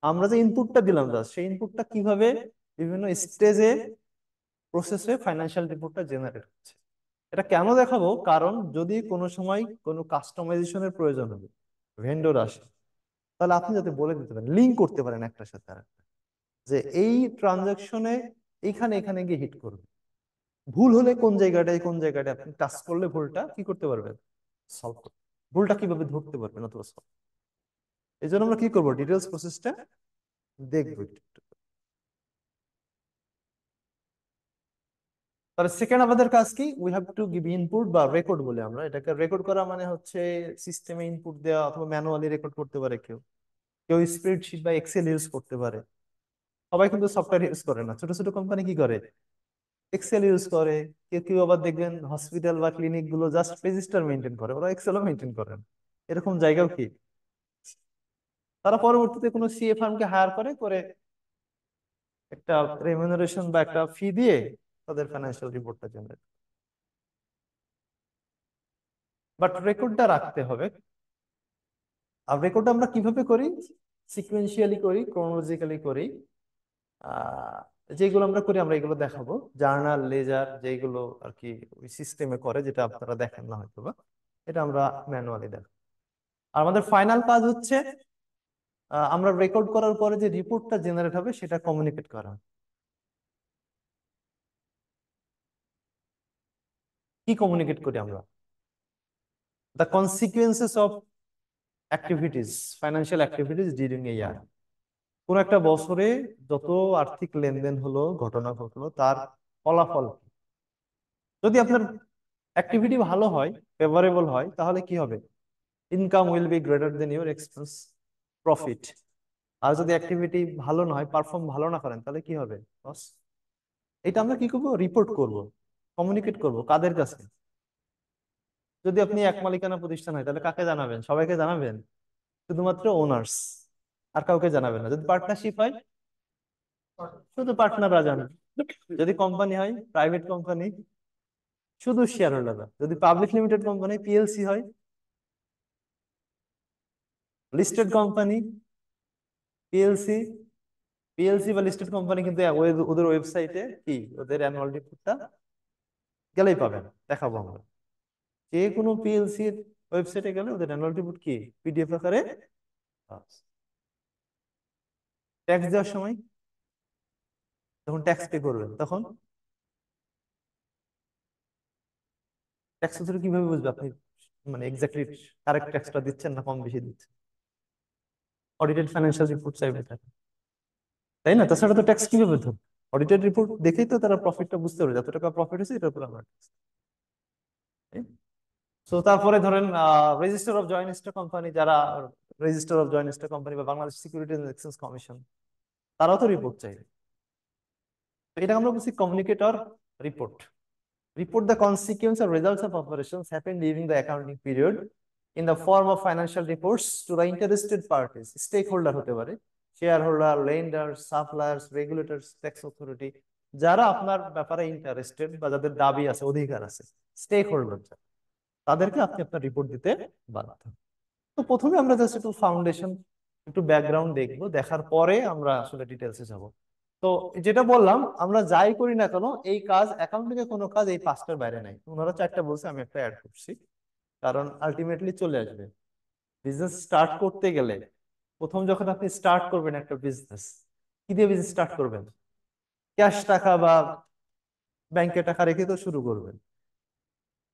আমরা যে ইনপুটটা দিলাম, সেই ইনপুটটা কিভাবে বিভিন্ন স্টেজে প্রসেস হয়ে ফাইন্যান্সিয়াল রিপোর্টটা জেনারেট হচ্ছে। এটা কেন দেখাবো? কারণ যদি কোনো সময় কোনো কাস্টমাইজেশনের প্রয়োজন হবে, ভেন্ডর আসে, তাহলে আপনি যাতে বলে দিতে পারেন, লিঙ্ক করতে পারেন একটার সাথে আরেকটা, যে এই ট্রানজাকশনে এইখানে এখানে গিয়ে হিট করবে, ভুল হলে কোন জায়গাটায় কোন জায়গাটায় আপনি টাচ করলে ভুলটা কি করতে পারবেন? সলভ করতে, ভুলটা কিভাবে ধরতে পারবেন অথবা solve। এই জন্য আমরা কি করবো? ডিটেলস প্রসেসটা দেখবো একটু। তাহলে সেকেন্ড আমাদের কাজ কি? We have to give input বা রেকর্ড বলে আমরা এটাকে। রেকর্ড করা মানে হচ্ছে সিস্টেমে ইনপুট দেওয়া, অথবা ম্যানুয়ালি রেকর্ড করতে পারে কেউ, কেউ স্প্রেডশিট বা এক্সেল ইউজ করতে পারে। সবাই কিন্তু সফটওয়্যার ইউজ করে না, ছোট ছোট কোম্পানি কি করে? এক্সেল ইউজ করে। কেউ কেউ আবার দেখবেন হসপিটাল বা ক্লিনিক গুলো জাস্ট রেজিস্টার মেনটেন করে, ওরা এক্সেলও মেনটেন করেন, এরকম জায়গাও কি তারা পরবর্তীতে কোনো সিএ ফার্মকে হায়ার করে করে একটা রেমুনারেশন বা একটা ফি দিয়ে তাদের ফাইন্যান্সিয়াল রিপোর্টটা জেনারেট। বাট রেকর্ডটা রাখতে হবে। আর রেকর্ড আমরা কিভাবে করি? সিকুয়েন্সিয়ালি করি, ক্রোনোলজিক্যালি করি। আহ যেগুলো আমরা করি আমরা এগুলো দেখাবো, জার্নাল, লেজার, যেগুলো আর কি ওই সিস্টেমে করে, যেটা আপনারা দেখেন না হয়তো বা, এটা আমরা ম্যানুয়ালি দেখাবো। আর আমাদের ফাইনাল কাজ হচ্ছে আমরা রেকর্ড করার পরে যে রিপোর্টটা জেনারেট হবে সেটা কমিউনিকেট করা। কি কমিউনিকেট করি আমরা? The consequences of activities, financial activities during a year. কোন একটা বছরে যত আর্থিক লেনদেন হলো, ঘটনা ঘটলো, তার ফলাফল কি। যদি আপনার অ্যাক্টিভিটি ভালো হয়, ফেভারেবল হয়, তাহলে কি হবে? Income will be greater than your expense, profit. আর যদি অ্যাক্টিভিটি ভালো না হয়, পারফর্ম ভালো না করেন, তাহলে কি হবে? লস। এটা আমরা কি করব? রিপোর্ট করব, কমিউনিকেট করব। কাদের কাছে? যদি আপনি এক মালিকানা প্রতিষ্ঠান হয়, তাহলে কাকে জানাবেন? সবাইকে জানাবেন? শুধুমাত্র ওনার্স, আর কাউকে জানাবেন না। যদি পার্টনারশিপ হয়, শুধু পার্টনাররা জানবে। যদি কোম্পানি হয়, প্রাইভেট কোম্পানি, শুধু শেয়ার হোল্ডাররা। যদি পাবলিক লিমিটেড কোম্পানি, পিএলসি হয়, লিস্টেড কোম্পানি, পিএলসি, পিএলসি বা লিস্টেড কোম্পানি কিন্তু ওদের ওয়েবসাইটে কি ওদের অ্যানুয়াল রিপোর্টটা গেলেই পাবেন, দেখাবো আমরা। যে কোনো পিএলসির ওয়েবসাইটে গেলে ওদের অ্যানুয়াল রিপোর্ট কি পিডিএফ আকারে। ট্যাক্স দেওয়ার সময় যখন ট্যাক্স পে করবেন, তখন ট্যাক্স অথরিটি কিভাবে বুঝবে আপনি মানে এক্স্যাক্টলি কারেক্ট ট্যাক্সটা দিচ্ছেন না কম বেশি দিচ্ছেন? অডিটেড ফাইন্যান্সিয়াল রিপোর্ট চাইবে তারা, তাই না? তাছাড়া তো ট্যাক্স কিভাবে ধরবে? অডিটেড রিপোর্ট দেখেই তো তারা প্রফিটটা বুঝতে পারবে, যত টাকা প্রফিট হয়েছে এটার উপর আমরা tax দিই। তো তারপরে ধরেন register of joint stock company, যারা register of joint stock company বা Bangladesh securities and exchange commission, তারাও তো রিপোর্ট চাইবে। তো এটা আমরা বলছি communicator report. Report the consequence or results of operations happened during the accounting period in the form of financial reports to the interested parties. Stakeholder হতে পারে, shareholder, lenders, suppliers, regulators, tax authority, যারা আপনার ব্যাপারে interested বা যাদের দাবি আছে, অধিকার আছে, স্টেক হোল্ডার, তাদেরকে আপনি আপনার রিপোর্ট দিতে বাধ্য। তো প্রথমে আমরা জাস্ট একটু ফাউন্ডেশন, একটু ব্যাকগ্রাউন্ড দেখবো, দেখার পরে আমরা আসলে ডিটেলসে যাব। তো যেটা বললাম, আমরা যাই করি না কেন এই কাজ, অ্যাকাউন্টিং এর কোনো কাজ এই পাঁচটার বাইরে নাই। ওনারা চারটা বলছে, আমি একটা অ্যাড করছি, কারণ আলটিমেটলি চলে আসবে। বিজনেস স্টার্ট করতে গেলে প্রথম যখন আপনি স্টার্ট করবেন একটা বিজনেস, কি দিয়ে বিজনেস স্টার্ট করবেন? ক্যাশ টাকা বা ব্যাংকে টাকা রেখে তো শুরু করবেন।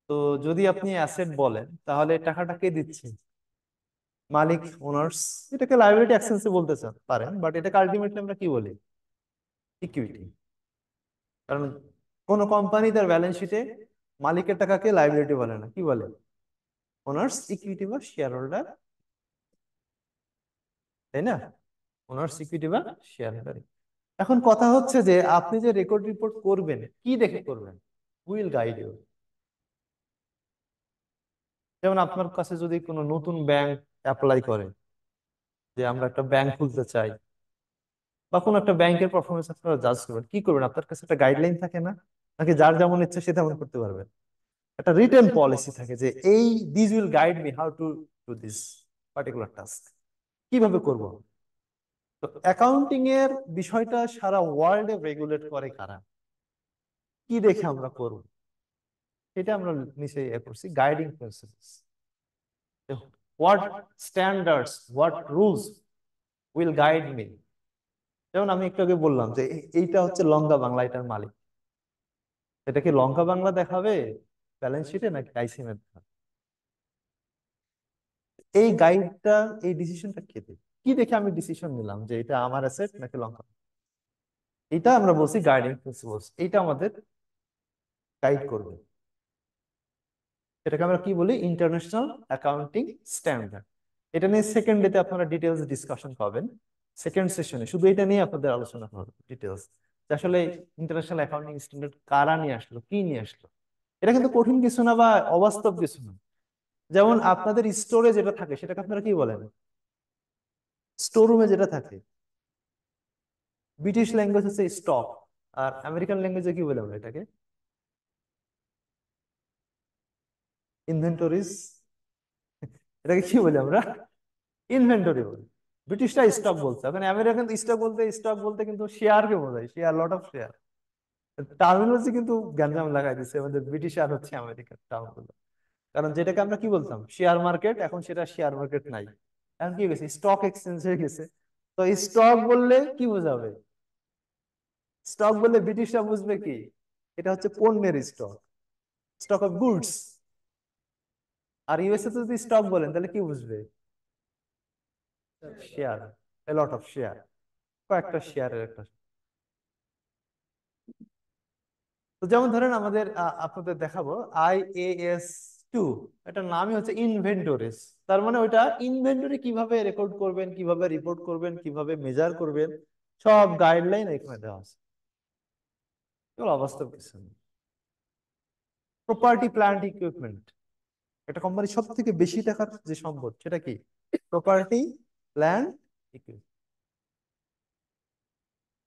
তো যদি আপনি অ্যাসেট বলেন, তাহলে টাকাটা কে দিচ্ছে? মালিক, ওনার্স। এটাকে লায়াবিলিটি এক্সচেঞ্জে বলতে পারেন, বাট এটাকে আলটিমেটলি আমরা কি বলি? ইকুইটি। কারণ কোন কোম্পানি তার ব্যালেন্স শিটে মালিকের টাকাকে লায়াবিলিটি বলে না, কি বলে? ওনার্স ইকুইটি বা শেয়ার হোল্ডার, তাই না? ওনার্স ইকুইটি বা শেয়ার হোল্ডার। এখন কথা হচ্ছে যে আপনি যে রেকর্ড রিপোর্ট করবেন, কি দেখে করবেন? Will guide you. যেমন আপনার কাছে যদি কোনো নতুন ব্যাংক অ্যাপ্লাই করে, যে আমরা একটা ব্যাংক খুলতে চাই, বা কোনো একটা ব্যাংকের পারফরমেন্স আপনারা জাজ করবেন, কি করবেন? আপনার কাছে একটা গাইডলাইন থাকে না, নাকি যার যেমন ইচ্ছা সে তেমন করতে পারবেন? একটা রিটেন পলিসি থাকে যে এই this will guide me how to do this particular task, কিভাবে করব। তো অ্যাকাউন্টিং এর বিষয়টা সারা ওয়ার্ল্ডে রেগুলেট করে কারা, কি দেখে আমরা করব, এটা আমরা নিচে করছি guiding principles. What standards, what rules will guide me. যেমন আমি একটু আগে বললাম যে এইটা হচ্ছে লঙ্কা বাংলা, এটার মালিক। এটা কি লঙ্কা বাংলা দেখাবে ব্যালেন্স শিটে, নাকি আইসিএম এর দেখাবে? এই গাইডটা, এই ডিসিশনটা কে দেবে? কি দেখে আমি ডিসিশন নিলাম যে এটা আমার অ্যাসেট নাকি লঙ্কা? এটা আমরা বলছি গাইডিং প্রিন্সিপলস, এটা আমাদের গাইড করবে। এটাকে আমরা কি বলি? International accounting standard. এটা নিয়ে সেকেন্ড ডেতে আপনারা ডিটেলস ডিসকাশন পাবেন, সেকেন্ড সেশনে শুধু এটা নিয়ে আপনাদের আলোচনা হবে ডিটেলস, আসলে ইন্টারন্যাশনাল অ্যাকাউন্টিং স্ট্যান্ডার্ড কারা নিয়ে আসলো, কি নিয়ে আসলো। এটা কিন্তু কঠিন কিছু না বা অবাস্তব কিছু না। যেমন আপনাদের স্টোরে যেটা থাকে সেটাকে আপনারা কি বলেন? স্টোর রুমে যেটা থাকে, ব্রিটিশ ল্যাঙ্গুয়েজ হচ্ছে স্টক, আর আমেরিকান ল্যাঙ্গুয়েজে কি বলে আমরা এটাকে? ইনভেন্টরিজ। এটাকে কি বলি আমরা? ইনভেন্টরি বলি। ব্রিটিশরা স্টক বলছে, এখন আমেরিকান স্টক বলতে কিন্তু শেয়ারকে বোঝায়, share, lot of share. Terminology কিন্তু গ্যাঞ্জাম লাগাই দিচ্ছে আমাদের ব্রিটিশ আর হচ্ছে আমেরিকান টার্ম গুলো। কারণ যেটাকে আমরা কি বলতাম শেয়ার মার্কেট, এখন সেটা শেয়ার মার্কেট নাই, এখন কি গেছে? স্টক এক্সচেঞ্জ হয়ে গেছে। তো স্টক বললে কি বোঝাবে? স্টক বললে ব্রিটিশরা বুঝবে কি? এটা হচ্ছে পণ্যের স্টক, স্টক অফ গুডস। আর ইউএসএ যদি স্টক বলেন তাহলে কি বুঝবে? Share, a lot of share, কয়েকটা শেয়ারের একটা। তো যেমন ধরেন আমাদের আপনাদের দেখাবো IAS 2, এটার নামই হচ্ছে ইনভেন্টরিজ। তার মানে ওইটা ইনভেন্টরি কিভাবে রেকর্ড করবেন, কিভাবে রিপোর্ট করবেন, কিভাবে মেজার করবেন, সব গাইডলাইন এখানে দেওয়া আছে। এগুলো অবাস্তব কিছু না। Property, plant, equipment. একটা কোম্পানির সব থেকে বেশি টাকার যে সম্পদ সেটা কি? Property, plant, equipment.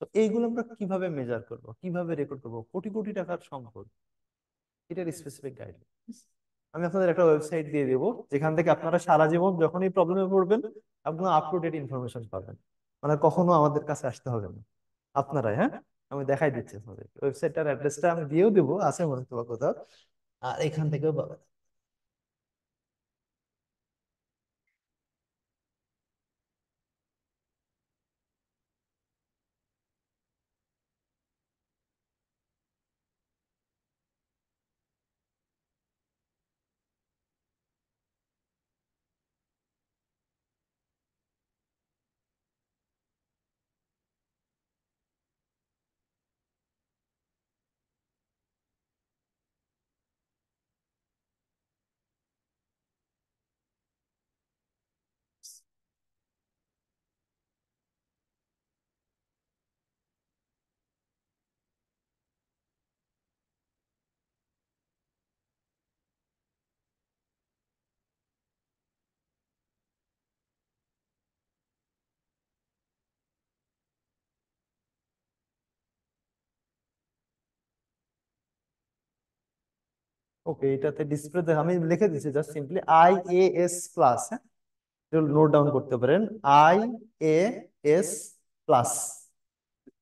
তো এইগুলো আমরা কিভাবে মেজার করব, কিভাবে রেকর্ড করব? কোটি কোটি টাকার সম্পদ, এটার স্পেসিফিক গাইডলাইন আমি আপনাদের একটা ওয়েবসাইট দিয়ে দেবো, যেখান থেকে আপনারা সারা জীবন যখনই প্রবলেমে পড়বেন আপনারা আপ টু ডেট ইনফরমেশন পাবেন। মানে কখনো আমাদের কাছে আসতে হবে না আপনারাই। হ্যাঁ, আমি দেখাই দিচ্ছি আপনাদের ওয়েবসাইটটার অ্যাড্রেসটা, আমি দিয়েও দেবো, আছে মনে হয় কোথাও, আর এখান থেকেও পাবেন। ওকে, এটাতে ডিসপ্লে আমি লিখে দিচ্ছি জাস্ট সিম্পলি IAS প্লাস, হ্যাঁ, নোট ডাউন করতে পারেন, IAS প্লাস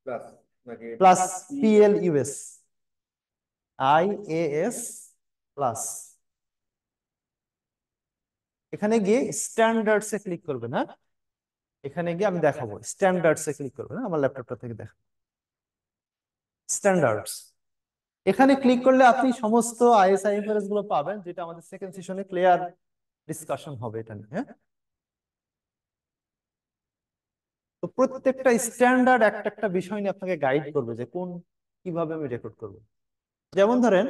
প্লাস নাকি প্লাস PLUS, IAS প্লাস। এখানে গিয়ে স্ট্যান্ডার্ডস এ ক্লিক করবেন, হ্যাঁ, এখানে গিয়ে আমি দেখাবো, স্ট্যান্ডার্ডস এ ক্লিক করবেন, আমার ল্যাপটপটা থেকে দেখাবো স্ট্যান্ডার্ডস। এখানে ক্লিক করলে আপনি সমস্ত IS/IFRS গুলো পাবেন, যেটা আমাদের সেকেন্ড সেশনে ক্লিয়ার ডিসকাশন হবে এটা নিয়ে, হ্যাঁ। তো প্রত্যেকটা স্ট্যান্ডার্ড একটা একটা বিষয় নিয়ে আপনাকে গাইড করবে যে কোন কিভাবে আমি রেকর্ড করব। যেমন ধরেন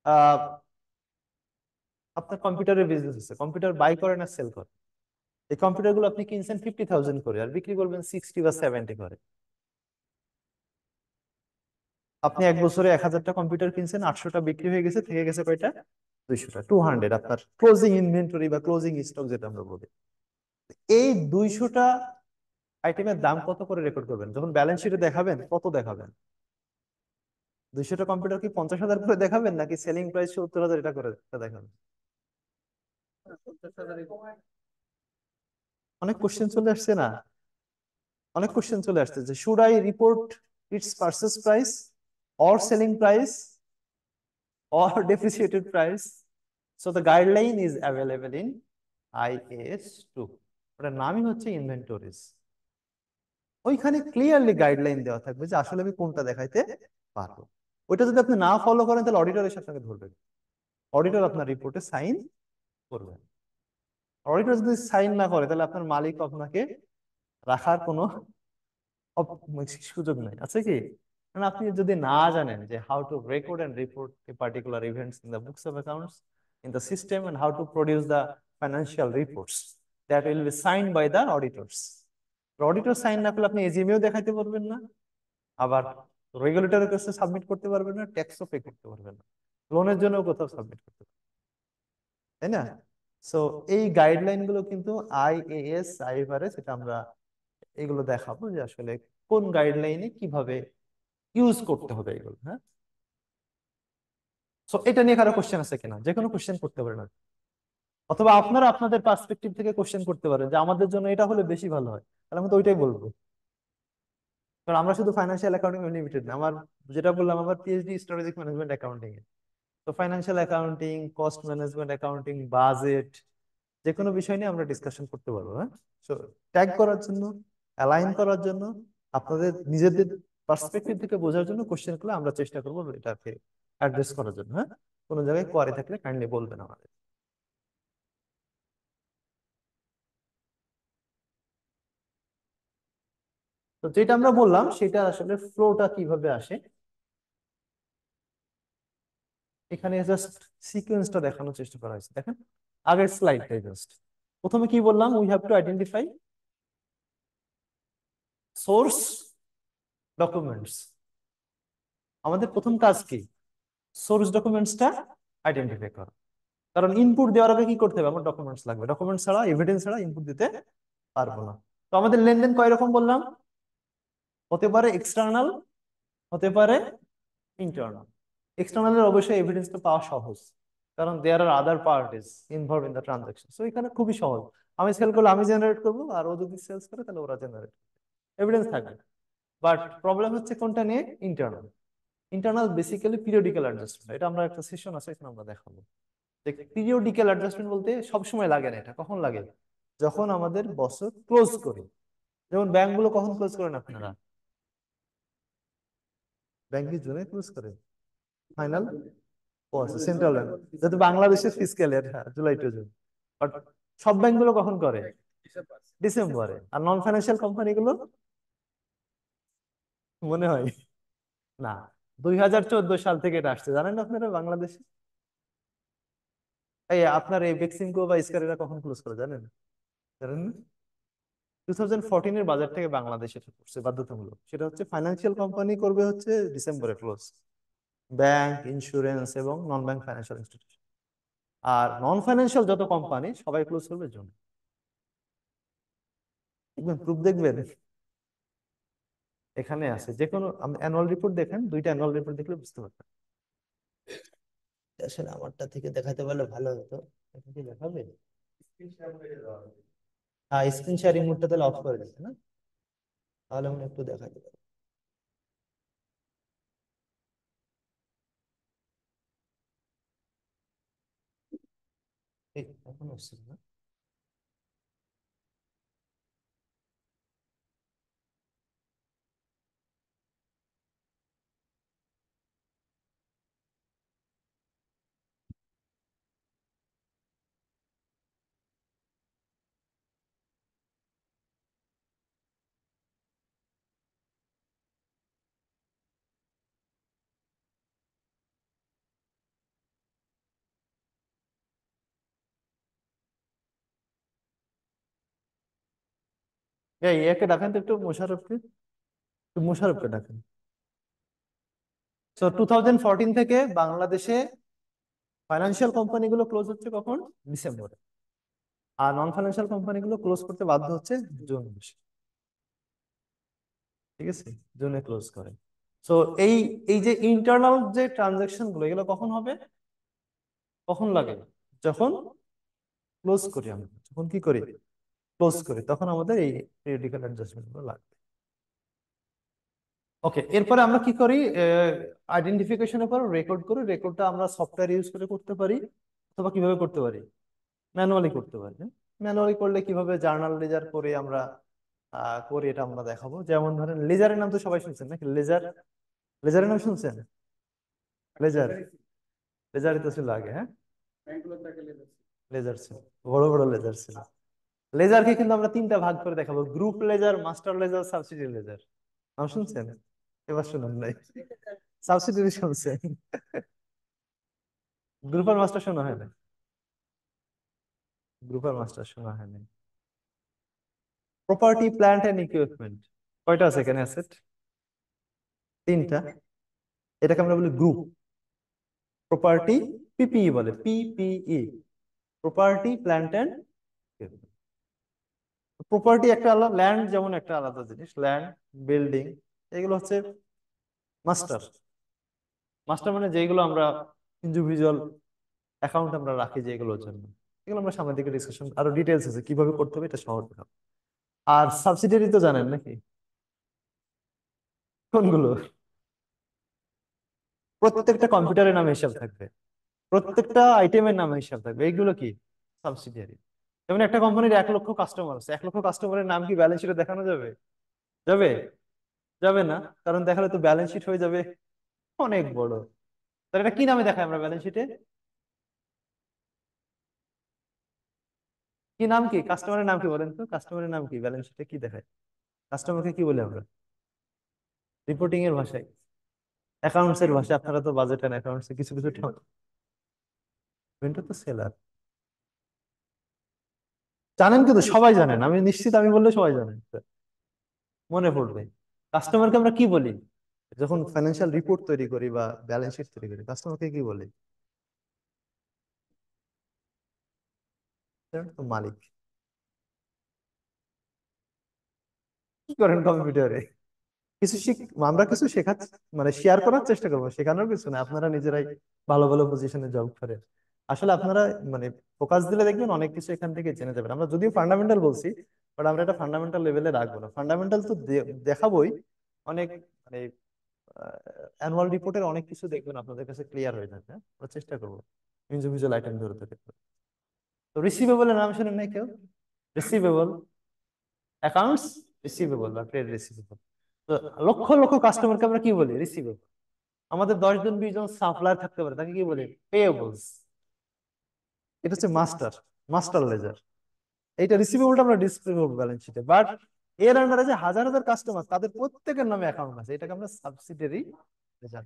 আহ আপনার কম্পিউটারের বিজনেস আছে, কম্পিউটার বাই করেন আর সেল করেন। এই কম্পিউটার গুলো আপনি কিনছেন 50,000 করে আর বিক্রি করবেন 60 বা 70 করে। আপনি এক বছরে 1000টা কম্পিউটার কিনছেন, 800টা বিক্রি হয়ে গেছে, থেকে গেছে কয়টা? 200টা, 200 আপনার ক্লোজিং ইনভেন্টরি বা ক্লোজিং স্টক যেটা আমরা বলি। এই 200টা আইটেমের দাম কত করে রেকর্ড করবেন? যখন ব্যালেন্স শিটে দেখাবেন কত দেখাবেন? 200টা কম্পিউটার কি 50,000 করে দেখাবেন নাকি সেলিং প্রাইস 70,000 এটা করে দেখাবেন? অনেক কোশ্চেন চলে আসছে না? অনেক কোশ্চেন চলে আসছে যে should I report it's purchase price or selling price or depreciated price? So the guideline is available in IAS 2, ওটার নামই হচ্ছে ইনভেন্টরিজ। ওইখানে ক্লিয়ারলি গাইডলাইন দেওয়া থাকবে যে আসলে আমি কোনটা দেখাইতে পারবো। ওইটা যদি আপনি না ফলো করেন তাহলে অডিটর এসে আপনাকে ধরবে, অডিটর আপনার রিপোর্টে সাইন করবে। অডিটর যদি সাইন না করে তাহলে আপনার মালিক আপনাকে রাখার কোনো সুযোগ নাই, আছে কি? কারণ আপনি যদি না জানেন যে how to record and report a particular events in the books of accounts in the system and how to produce the financial reports that will be signed by the auditors. Auditor sign না করলে আপনি এজিএমও দেখাইতে পারবেন না, আবার রেগুলেটরের কাছে submit করতে পারবেন না, ট্যাক্সও পে করতে পারবেন না, লোনের জন্য কোথাও সাবমিট করতে পারবেন, তাই না? সো এই গাইডলাইন গুলো কিন্তু IAS/IFRS, এটা আমরা এগুলো দেখাবো যে আসলে কোন গাইডলাইনে কিভাবে ইউজ করতে হবে এগুলো, হ্যাঁ। সো এটা নিয়ে কারো কোশ্চেন আছে কিনা? যে কোনো কোশ্চেন করতে পারেন, অথবা আপনারা আপনাদের পার্সপেক্টিভ থেকে কোশ্চেন করতে পারেন যে আমাদের জন্য এটা হলে বেশি ভালো হয়, তাহলে আমি তো ওইটাই বলবো। কারণ আমরা শুধু ফাইন্যান্সিয়াল অ্যাকাউন্টিং লিমিটেড না, আমার যেটা বললাম আমার PhD স্ট্র্যাটেজিক ম্যানেজমেন্ট অ্যাকাউন্টিং এ। তো financial accounting, cost management accounting, budget, যে কোনো বিষয় নিয়ে আমরা ডিসকাশন করতে পারবো, হ্যাঁ। সো ট্যাগ করার জন্য, অ্যালাইন করার জন্য, আপনাদের নিজেদের পার্সপেক্টিভ থেকে বোঝার জন্য কোশ্চেন গুলো আমরা চেষ্টা করবো এটাকে অ্যাড্রেস করার জন্য, হ্যাঁ। কোনো জায়গায় কোয়ারি থাকলে কাইন্ডলি বলবেন আমাদের। তো যেটা আমরা বললাম সেটা আসলে ফ্লোটা কিভাবে আসে, এখানে জাস্ট সিকোয়েন্সটা দেখানোর চেষ্টা করা হয়েছে। দেখেন আগের স্লাইডটাই জাস্ট প্রথমে কি বললাম, we have to identify source documents. আমাদের প্রথম কাজ কি? সোর্স ডকুমেন্টসটা আইডেন্টিফাই করা। কারণ ইনপুট দেওয়ার আগে কি করতে হবে? আমার ডকুমেন্টস লাগবে, ডকুমেন্টস ছাড়া, এভিডেন্স ছাড়া ইনপুট দিতে পারবো না। তো আমাদের লেনদেন কয় রকম বললাম? হতে পারে এক্সটার্নাল, হতে পারে ইন্টারনাল। এক্সটার্নালের অবশ্যই এভিডেন্সটা পাওয়া সহজ, কারণ there are other parties involve in the transaction. So এখানে খুবই সহজ, আমি সেল করলে আমি জেনারেট করবো, আর ও যদি সেলস করে তাহলে ওরা জেনারেট, এভিডেন্স থাকবে। বাট প্রবলেম হচ্ছে কোনটা নিয়ে? Internal. Internal basically periodical adjustment, এটা আমরা একটা সেশন আছে এখানে আমরা দেখাবো। পিরিয়ডিক্যাল অ্যাডজাস্টমেন্ট বলতে সবসময় লাগে না, এটা কখন লাগে? যখন আমাদের বছর ক্লোজ করি। যেমন ব্যাংকগুলো কখন ক্লোজ করেন আপনারা? ব্যাংক কি জুনে ক্লোজ করে? ফাইনাল ও আছে সেন্ট্রাল ব্যাংক, যেহেতু বাংলাদেশের ফিসক্যাল ইয়ার, হ্যাঁ, জুলাই টু জুন। বাট সব ব্যাংকগুলো কখন করে? ডিসেম্বরে। আর নন ফাইন্যান্সিয়াল কোম্পানিগুলো মনে হয় না, 2014 সাল থেকে এটা আসছে, জানেন না আপনারা বাংলাদেশে? এই আপনার এই বেক্সিমকো বা ইসকারেরা কখন ক্লোজ করে জানেন? জানেন না? 2014 বাজার থেকে বাংলাদেশে করছে বাধ্যতামূলক, সেটা হচ্ছে ফাইন্যান্সিয়াল কোম্পানি করবে হচ্ছে ডিসেম্বরে ক্লোজ, ব্যাংক, ইন্স্যুরেন্স এবং নন ব্যাংক ফাইন্যান্সিয়াল ইনস্টিটিউশন। আর নন ফাইন্যান্সিয়াল যত কোম্পানি সবাই ক্লোজ করবে জুন। দেখবেন প্রুফ, দেখবেন এখানে আছে, যে কোনো অ্যানুয়াল রিপোর্ট দেখেন, দুইটা অ্যানুয়াল রিপোর্ট দেখলে বুঝতে পারবেন। আসলে আমারটা থেকে দেখাতে পারলে ভালো হতো। এটা কি দেখাবে? হ্যাঁ, স্ক্রিন শেয়ারিং মোডটা তাহলে অফ করে দিচ্ছে না, তাহলে আমরা একটু দেখাতে পারি। এই, এখন হচ্ছে না। এই একে ডাকেন তো একটু, মোশাররফকে, একটু মোশাররফকে ডাকেন। তো 2014 থেকে বাংলাদেশে ফাইন্যান্সিয়াল কোম্পানিগুলো ক্লোজ হচ্ছে কখন? ডিসেম্বরে। আর নন ফাইন্যান্সিয়াল কোম্পানিগুলো ক্লোজ করতে বাধ্য হচ্ছে জুন মাসে। ঠিক আছে, জুনে ক্লোজ করে। সো এই এই যে ইন্টারনাল যে ট্রানজাকশন গুলো, এগুলো কখন হবে? কখন লাগে? যখন ক্লোজ করি আমরা, যখন কি করি, ক্লোজ করি, তখন আমাদের এই পিরিয়ডিক্যাল অ্যাডজাস্টমেন্ট গুলো লাগে। ওকে, এরপরে আমরা কি করি? আইডেন্টিফিকেশনের পর রেকর্ড করি। রেকর্ডটা আমরা সফটওয়্যার ইউজ করে করতে পারি, অথবা কিভাবে করতে পারি? ম্যানুয়ালি করতে পারি। ম্যানুয়ালি করলে কিভাবে জার্নাল লেজার করে আমরা করি, এটা আমরা দেখাবো। যেমন ধরেন লেজারের নাম তো সবাই শুনছেন নাকি? লেজার, লেজারের নাম শুনছেন? লেজার, লেজারই তো ছিল আগে। হ্যাঁ, লেজার ছিল, বড় বড় লেজার ছিল। লেজারকে কিন্তু আমরা তিনটা ভাগ করে দেখাবো: group ledger, master ledger, subsidy ledger. নাম শুনছেন? এবার শুনুন নাই, সাবসিডি শুনছেন, গ্রুপ আর মাস্টার শোনা হয় না। গ্রুপ আর মাস্টার শোনা হয় না। প্রপার্টি, প্ল্যান্ট এন্ড ইকুইপমেন্ট, কয়টা আছে এখানে? অ্যাসেট তিনটা, এটাকে আমরা বলি গ্রুপ। প্রপার্টি, পিপিই বলে, PPE, property, plant and equipment. Property একটা আলাদা, ল্যান্ড যেমন একটা আলাদা জিনিস, ল্যান্ড, বিল্ডিং, এগুলো হচ্ছে মাস্টার। মাস্টার মানে যেগুলো আমরা ইন্ডিভিজুয়াল অ্যাকাউন্ট আমরা রাখি যেগুলোর জন্য, এগুলো আমরা সামনের দিকে ডিসকাশন আরো ডিটেলস আছে কিভাবে করতে হবে, এটা সহজ দেখাবো। আর সাবসিডিয়ারি তো জানেন নাকি? কোনগুলো? প্রত্যেকটা কম্পিউটারের নামে হিসাব থাকবে, প্রত্যেকটা আইটেমের নামে হিসাব থাকবে, এইগুলো কি? সাবসিডিয়ারি। যেমন একটা কোম্পানির 1 লক্ষ কাস্টমার আছে, 1 লক্ষ কাস্টমারের নাম কি ব্যালেন্স শিটে দেখানো যাবে? যাবে? যাবে না, কারণ দেখালে তো ব্যালেন্স শিট হয়ে যাবে অনেক বড়। তাহলে এটা কি নামে দেখায় আমরা ব্যালেন্স শিটে? কি নাম, কি কাস্টমারের নাম কি বলেন তো? কাস্টমারের নাম কি ব্যালেন্স শিটে কি দেখায়? কাস্টমারকে কি বলে আমরা রিপোর্টিং এর ভাষায়? অ্যাকাউন্টস এর ভাষায়। আপনারা তো বাজেট এন্ড অ্যাকাউন্টস কিছু কিছু তো সেলার জানেন, কিন্তু সবাই জানেন, আমি নিশ্চিত, আমি বললে সবাই জানেন, মনে পড়বে। কাস্টমারকে আমরা কি বলি যখন ফাইন্যান্সিয়াল রিপোর্ট তৈরি করি বা ব্যালেন্স শিট তৈরি করি? কাস্টমারকে কি বলি? সেটা তো মালিক। কি করেন কম্পিউটারে? কিছু আমরা কিছু শেখাচ্ছি, মানে শেয়ার করার চেষ্টা করবো, শেখানোর কিছু না, আপনারা নিজেরাই ভালো ভালো পজিশনে জব করেন। আসলে আপনারা মানে ফোকাস দিলে দেখবেন অনেক কিছু এখান থেকে জেনে যাবেন। আমরা যদিও ফান্ডামেন্টাল বলছি, বাট আমরা এটা ফান্ডামেন্টাল লেভেলে রাখবো না। ফান্ডামেন্টাল তো দেখাবোই, অনেক মানে অ্যানুয়াল রিপোর্টের অনেক কিছু দেখবেন আপনাদের কাছে ক্লিয়ার হয়ে যাবে। হ্যাঁ? আমরা চেষ্টা করবো ইন্ডিভিজুয়াল আইটেম ধরে ধরে। তো রিসিভেবলের নাম শুনেন নাই কেউ? রিসিভেবল, অ্যাকাউন্টস রিসিভেবল বা ট্রেড রিসিভেবল। তো লক্ষ লক্ষ কাস্টমারকে আমরা কি বলি? রিসিভেবল। আমাদের 10 জন 20 জন সাপ্লায়ার থাকতে পারে, তাকে কি বলি? পেয়েবলস। এটা হচ্ছে মাস্টার, মাস্টার লেজার। এইটা রিসিভেবলটা আমরা ডিসপ্লে করবো ব্যালেন্স শিটে, বাট এর আন্ডারে যে হাজার হাজার কাস্টমার, তাদের প্রত্যেকের নামে অ্যাকাউন্ট আছে, এটাকে আমরা সাবসিডিয়ারি লেজার।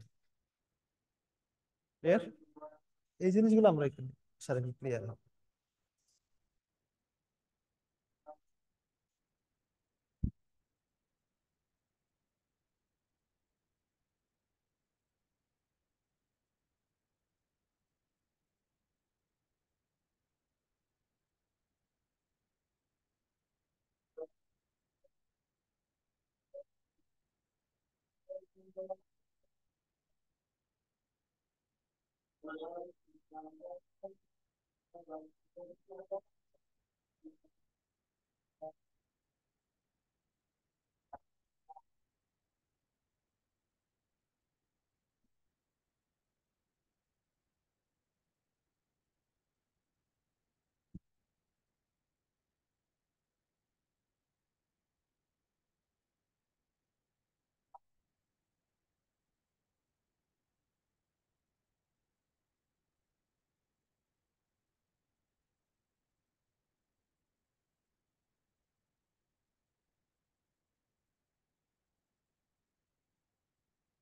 এর এই জিনিসগুলো আমরা এখানে সারাদিন ক্লিয়ার হবে।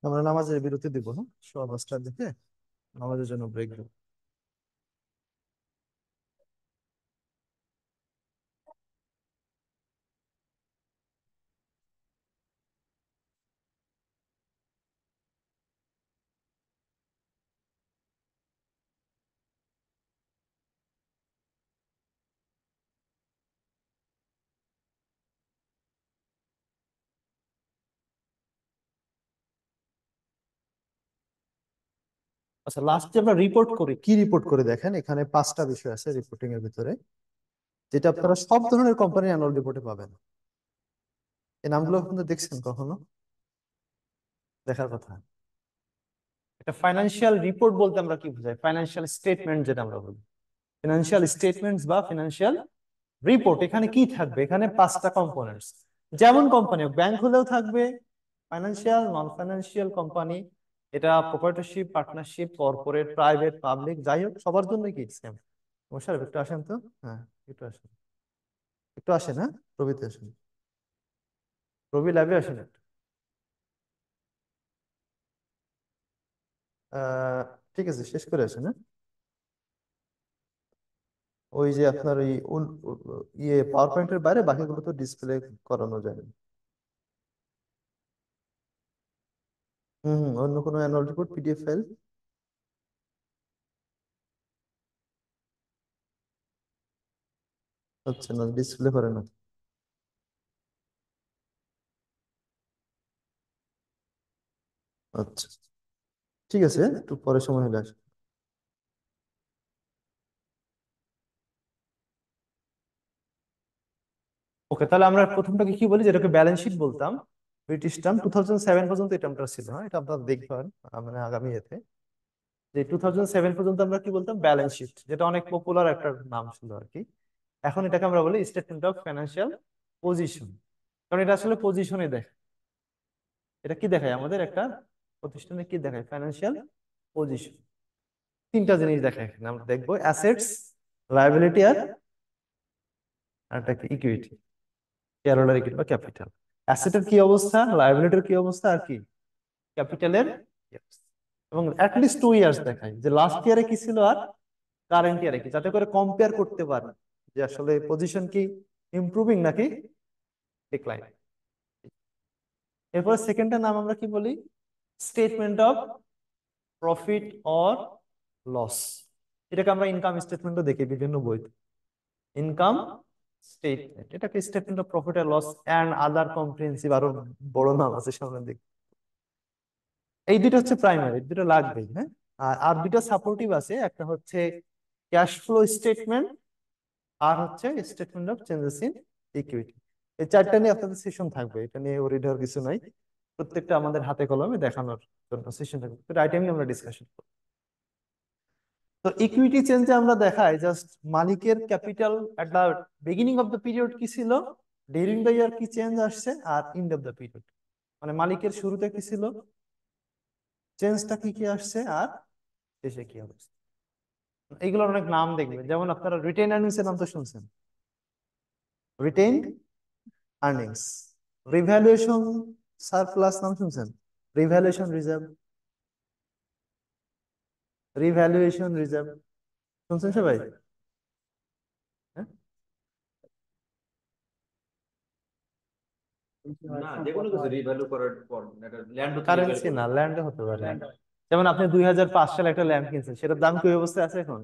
আমরা নামাজের বিরতি দিব, হ্যাঁ, 5:15 দিকে নামাজের জন্য ব্রেক দেবো। আচ্ছা, লাস্ট যে আমরা রিপোর্ট করি, কি রিপোর্ট করে দেখেন, এখানে 5টা বিষয় আছে রিপোর্টিং এর ভিতরে, যেটা আপনারা সব ধরনের কোম্পানির অ্যানুয়াল রিপোর্টে পাবেন। এই নামগুলো আপনারা দেখছেন কখনো? দেখার কথা। এটা ফাইন্যান্সিয়াল রিপোর্ট বলতে আমরা কি বুঝাই? ফাইন্যান্সিয়াল স্টেটমেন্ট যেটা আমরা বলি, ফিনান্সিয়াল স্টেটমেন্টস বা ফিনান্সিয়াল রিপোর্ট। এখানে কি থাকবে? এখানে 5টা কম্পোনেন্টস। যেমন কোম্পানি হোক, ব্যাংক হলেও থাকবে, ফাইন্যান্সিয়াল, নন ফাইন্যান্সিয়াল কোম্পানি, এটা প্রপার্টরশিপ, পার্টনারশিপ, কর্পোরেট, প্রাইভেট, পাবলিক, যাই হোক সবার জন্য কি সেম। মোশারফ একটু আসেন তো, হ্যাঁ একটু আসেন, একটু আসেন, হ্যাঁ রবিতে আসেন, রবি ল্যাবে আসেন একটু। আহ ঠিক আছে, শেষ করে আসেন, হ্যাঁ। ওই যে আপনার ওই ইয়ে পাওয়ার পয়েন্টের বাইরে বাকিগুলো তো ডিসপ্লে করানো যায় না। অন্য কোনো অ্যানুয়াল রিপোর্ট পিডিএফ ফাইল হচ্ছে না, ডিসপ্লে করে না। আচ্ছা ঠিক আছে, একটু পরে সময় হলে আসেন। ওকে, তাহলে আমরা প্রথমটাকে কি বলি, যেটাকে ব্যালেন্স শিট বলতাম। ব্রিটিশ টার্ম, 2007 পর্যন্ত এই টার্মটা ছিল, হ্যাঁ এটা আপনারা দেখবেন মানে আগামী এতে, যে 2007 পর্যন্ত আমরা কি বলতাম, ব্যালেন্স শিট, যেটা অনেক পপুলার একটা নাম ছিল আর কি। এখন এটাকে আমরা বলি স্টেটমেন্ট অফ ফাইন্যান্সিয়াল পজিশন, কারণ এটা আসলে পজিশনে দেয়। এটা কি দেখায় আমাদের একটা প্রতিষ্ঠানে, কি দেখায়, ফাইন্যান্সিয়াল পজিশন। 3টা জিনিস দেখায় এখানে, আমরা দেখবো অ্যাসেটস, লায়াবিলিটি আর একটা কি, ইকুইটি, শেয়ার হোল্ডার ইকুইটি বা ক্যাপিটাল। অ্যাসেটের কি অবস্থা, লায়াবিলিটির কি অবস্থা, আর কি ক্যাপিটালের কি অবস্থা। এবং অ্যাটলিস্ট 2 ইয়ার্স দেখায়, যে লাস্ট ইয়ারে কি ছিল আর কারেন্ট ইয়ারে কি, যাতে করে কম্পেয়ার করতে পারেন যে আসলে পজিশন কি ইমপ্রুভিং নাকি ডিক্লাইন। এরপর সেকেন্ডটার নাম আমরা কি বলি, statement of profit or loss. এটাকে আমরা ইনকাম স্টেটমেন্টও দেখি বিভিন্ন বইতে, ইনকাম স্টেটমেন্ট, এটাকে statement of profit and loss and other comprehensive, আরো বড় নাম আছে সামনে দিকে। এই দুটো হচ্ছে প্রাইমারি, দুটো লাগবেই, হ্যাঁ। আর দুটো সাপোর্টিভ আছে, একটা হচ্ছে ক্যাশ ফ্লো স্টেটমেন্ট, আর হচ্ছে statement of changes in equity. এই 4টা নিয়ে আপনাদের সেশন থাকবে, এটা নিয়ে ওরিড হওয়ার কিছু নাই, প্রত্যেকটা আমাদের হাতে কলমে দেখানোর জন্য সেশন থাকবে, তো আইটেমই আমরা ডিসকাশন করব। তো ইকুইটি চেঞ্জে আমরা দেখাই জাস্ট মালিকের capital at the beginning of the period কি ছিল, ডিউরিং দ্য ইয়ার কি চেঞ্জ আসছে, আর এন্ড অফ দ্য পিরিয়ড মানে মালিকের শুরুতে কি ছিল, চেঞ্জটা কি কি আসছে, আর শেষে কি হবে। এইগুলোর অনেক নাম দেখবেন, যেমন আপনারা রিটেইন আর্নিংস এর নাম তো শুনছেন, রিটেইনড আর্নিংস, রিভ্যালুয়েশন সারপ্লাস নাম শুনছেন, রিভ্যালুয়েশন রিজার্ভ, রিভ্যালুয়েশন রিজার্ভ শুনছেন সবাই, হ্যাঁ? না, যে কোনো কিছু রিভ্যালু করার পর এটা ল্যান্ড হতে কারেন্সি না, ল্যান্ডে হতে পারে। যেমন আপনি 2005 সালে একটা ল্যান্ড কিনছেন, সেটার দাম কি অবস্থায় আছে এখন?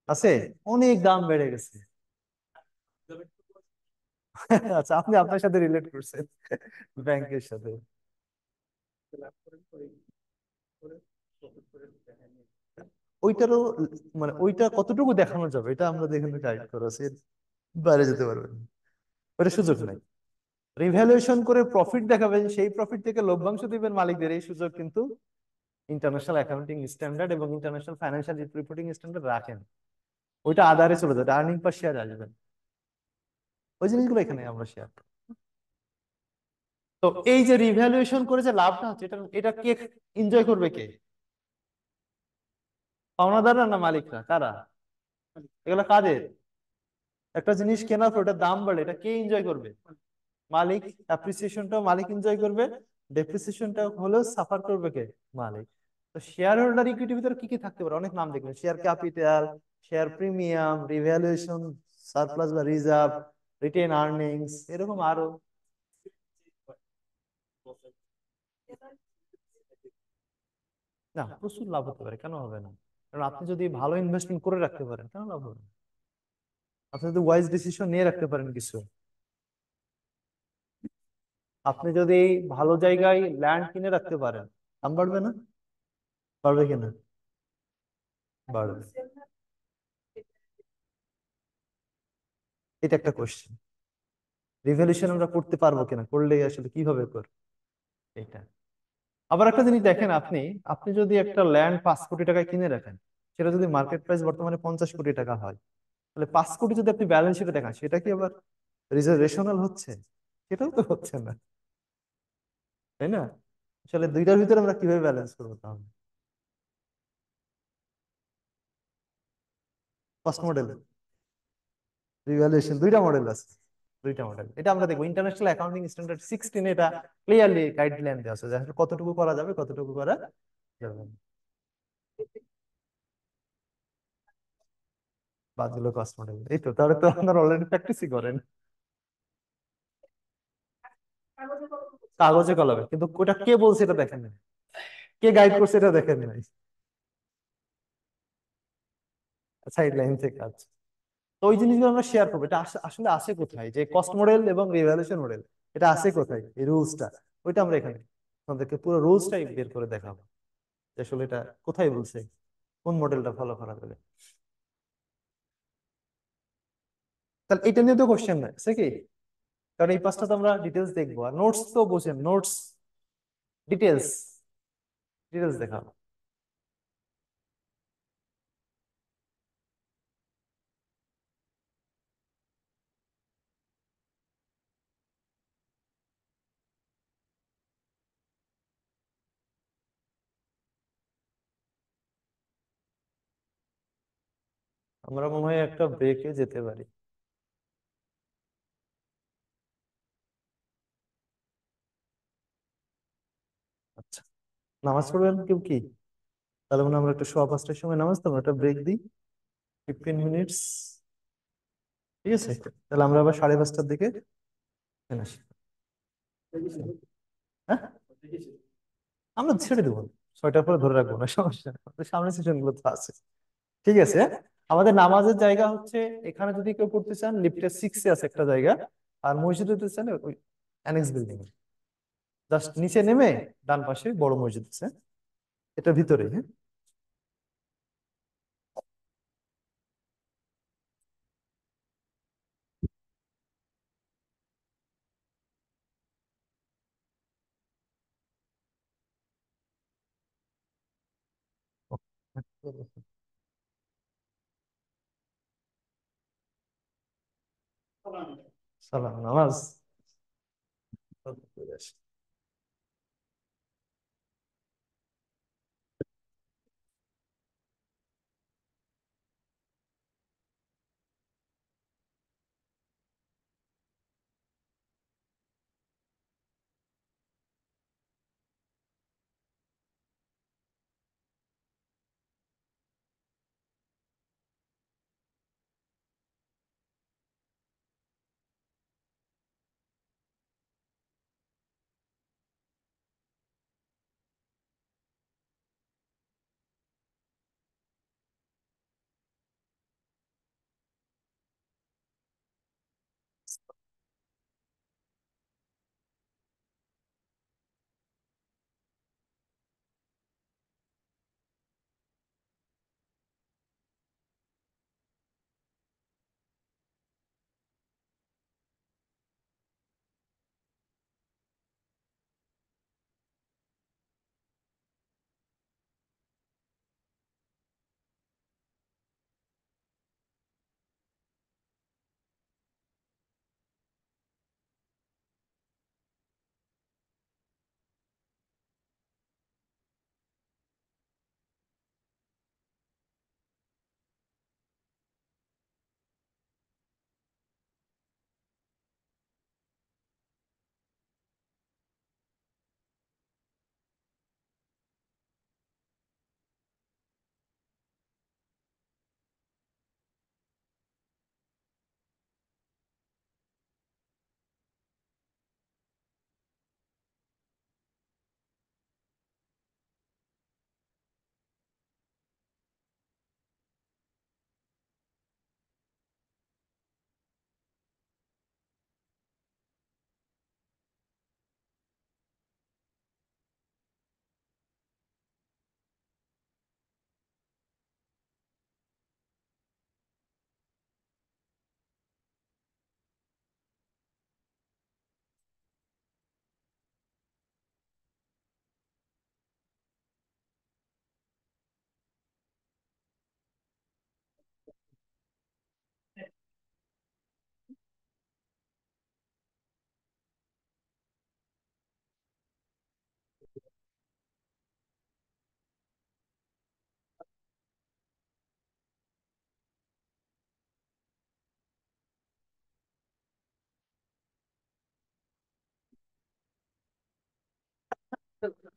আছে, অনেক দাম বেড়ে গেছে। আচ্ছা, আপনি আপনার সাথে রিলেট করছেন ব্যাংকের সাথে। ওইটারও মানে ওইটা কতটুকু দেখানো যাবে এটা আমরা দেখে গাইড করা আছে, এর বাইরে যেতে পারবেন না। ওটা সুযোগ নাই। রিভ্যালুয়েশন করে প্রফিট দেখাবেন, সেই প্রফিট থেকে লভ্যাংশ দিবেন মালিকদের, এই সুযোগ কিন্তু ইন্টারন্যাশনাল অ্যাকাউন্টিং স্ট্যান্ডার্ড এবং ইন্টারন্যাশনাল ফাইন্যান্সিয়াল রিপোর্টিং স্ট্যান্ডার্ড রাখেন। ওইটা আধারে চলে যাবে, আর্নিং পার শেয়ার আসবেন। ওই জিনিসগুলো এখানে আমরা শেয়ার। তো এই যে রিভ্যালুয়েশন করে যে লাভটা হচ্ছে, এটা এটা কে এনজয় করবে? কে? পাওনাদাররা না মালিকরা? কারা? এগুলো কাদের? একটা জিনিস কেনার পর ওটার দাম বাড়লে এটা কে এনজয় করবে? মালিক। অ্যাপ্রিসিয়েশনটাও মালিক এনজয় করবে, ডেপ্রিসিয়েশনটা হলেও সাফার করবে কে? মালিক। তো শেয়ার হোল্ডার ইকুইটির ভিতরে কি কি থাকতে পারে? অনেক নাম দেখবেন, share capital, share premium, revaluation, surplus বা রিজার্ভ, রিটেন আর্নিংস, এরকম আরো। না, প্রচুর লাভ হতে পারে, কেন হবে না? কারণ আপনি যদি ভালো ইনভেস্টমেন্ট করে রাখতে পারেন, কেন লাভ হবে না? আপনি যদি ওয়াইজ ডিসিশন নিয়ে রাখতে পারেন কিছু, আপনি যদি ভালো জায়গায় ল্যান্ড কিনে রাখতে পারেন, দাম বাড়বে না? বাড়বে কিনা? বাড়বে। এটা একটা কোশ্চেন। রিভ্যালুয়েশন আমরা করতে পারবো কিনা, করলে আসলে কিভাবে করব এটা। আবার একটা জিনিস দেখেন, আপনি আপনি যদি একটা ল্যান্ড 5 কোটি টাকায় কিনে রাখেন, সেটা যদি মার্কেট প্রাইস বর্তমানে 50 কোটি টাকা হয়, তাহলে 5 কোটি যদি আপনি ব্যালেন্স শিটে দেখান, সেটা কি আবার রেশনাল হচ্ছে? সেটাও তো হচ্ছে না, তাই না? আসলে দুইটার ভিতরে আমরা কিভাবে ব্যালেন্স করবো তাহলে? কস্ট মডেল, রিভ্যালুয়েশন, দুইটা মডেল আছে। দুইটা মডেল, এটা আমরা দেখবো ইন্টারন্যাশনাল অ্যাকাউন্টিং স্ট্যান্ডার্ড 16, এটা ক্লিয়ারলি গাইডলাইন দেওয়া আছে যে আসলে কতটুকু করা যাবে, কতটুকু করা যাবে না। বাদগুলো কস্ট মডেল। এই তো, তাহলে তো আপনারা অলরেডি প্র্যাকটিসই করেন কাগজে কলমে, কিন্তু ওটা কে বলছে এটা দেখেন নাই, কে গাইড করছে এটা দেখেন নাই, সাইড লাইন থেকে। আচ্ছা, তো ওই জিনিসগুলো আমরা শেয়ার করবো। এটা আসলে আছে কোথায়, যে কস্ট মডেল এবং রিভ্যালুয়েশন মডেল, এটা আছে কোথায় এই রুলসটা? ওইটা আমরা এখানে আপনাদেরকে পুরো রুলসটাই বের করে দেখাবো, যে আসলে এটা কোথায় বলছে, কোন মডেলটা ফলো করা যাবে। তাহলে এটা নিয়ে তো কোশ্চেন নাই, আছে কি? কারণ এই পাঁচটা তো আমরা ডিটেলস দেখবো, আর নোটস তো বোঝেন, নোটস ডিটেলস, ডিটেলস দেখাবো। আমরা মনে হয় একটা ব্রেকে যেতে পারি। আচ্ছা, নামাজ পড়বেন কেউ কি? তাহলে মনে হয় আমরা একটা 5:15 সময় নামাজ, তো আমরা একটা ব্রেক দিই, 15 মিনিটস। ঠিক আছে, তাহলে আমরা আবার 5:30টার দিকে এখানে আসি। হ্যাঁ, আমরা ছেড়ে দেবো, 6টার পরে ধরে রাখবো না, সমস্যা নেই, আমাদের সামনের সেশন গুলো তো আছে। ঠিক আছে, আমাদের নামাজের জায়গা হচ্ছে এখানে, যদি কেউ পড়তে চান লিফটের 6-এ আছে একটা জায়গা, আর মসজিদে হতে চান ওই অ্যানেক্স বিল্ডিং এ, জাস্ট নিচে নেমে ডান পাশে বড় মসজিদ আছে, এটার ভিতরে। হ্যাঁ, সালাম নামাজ। আছে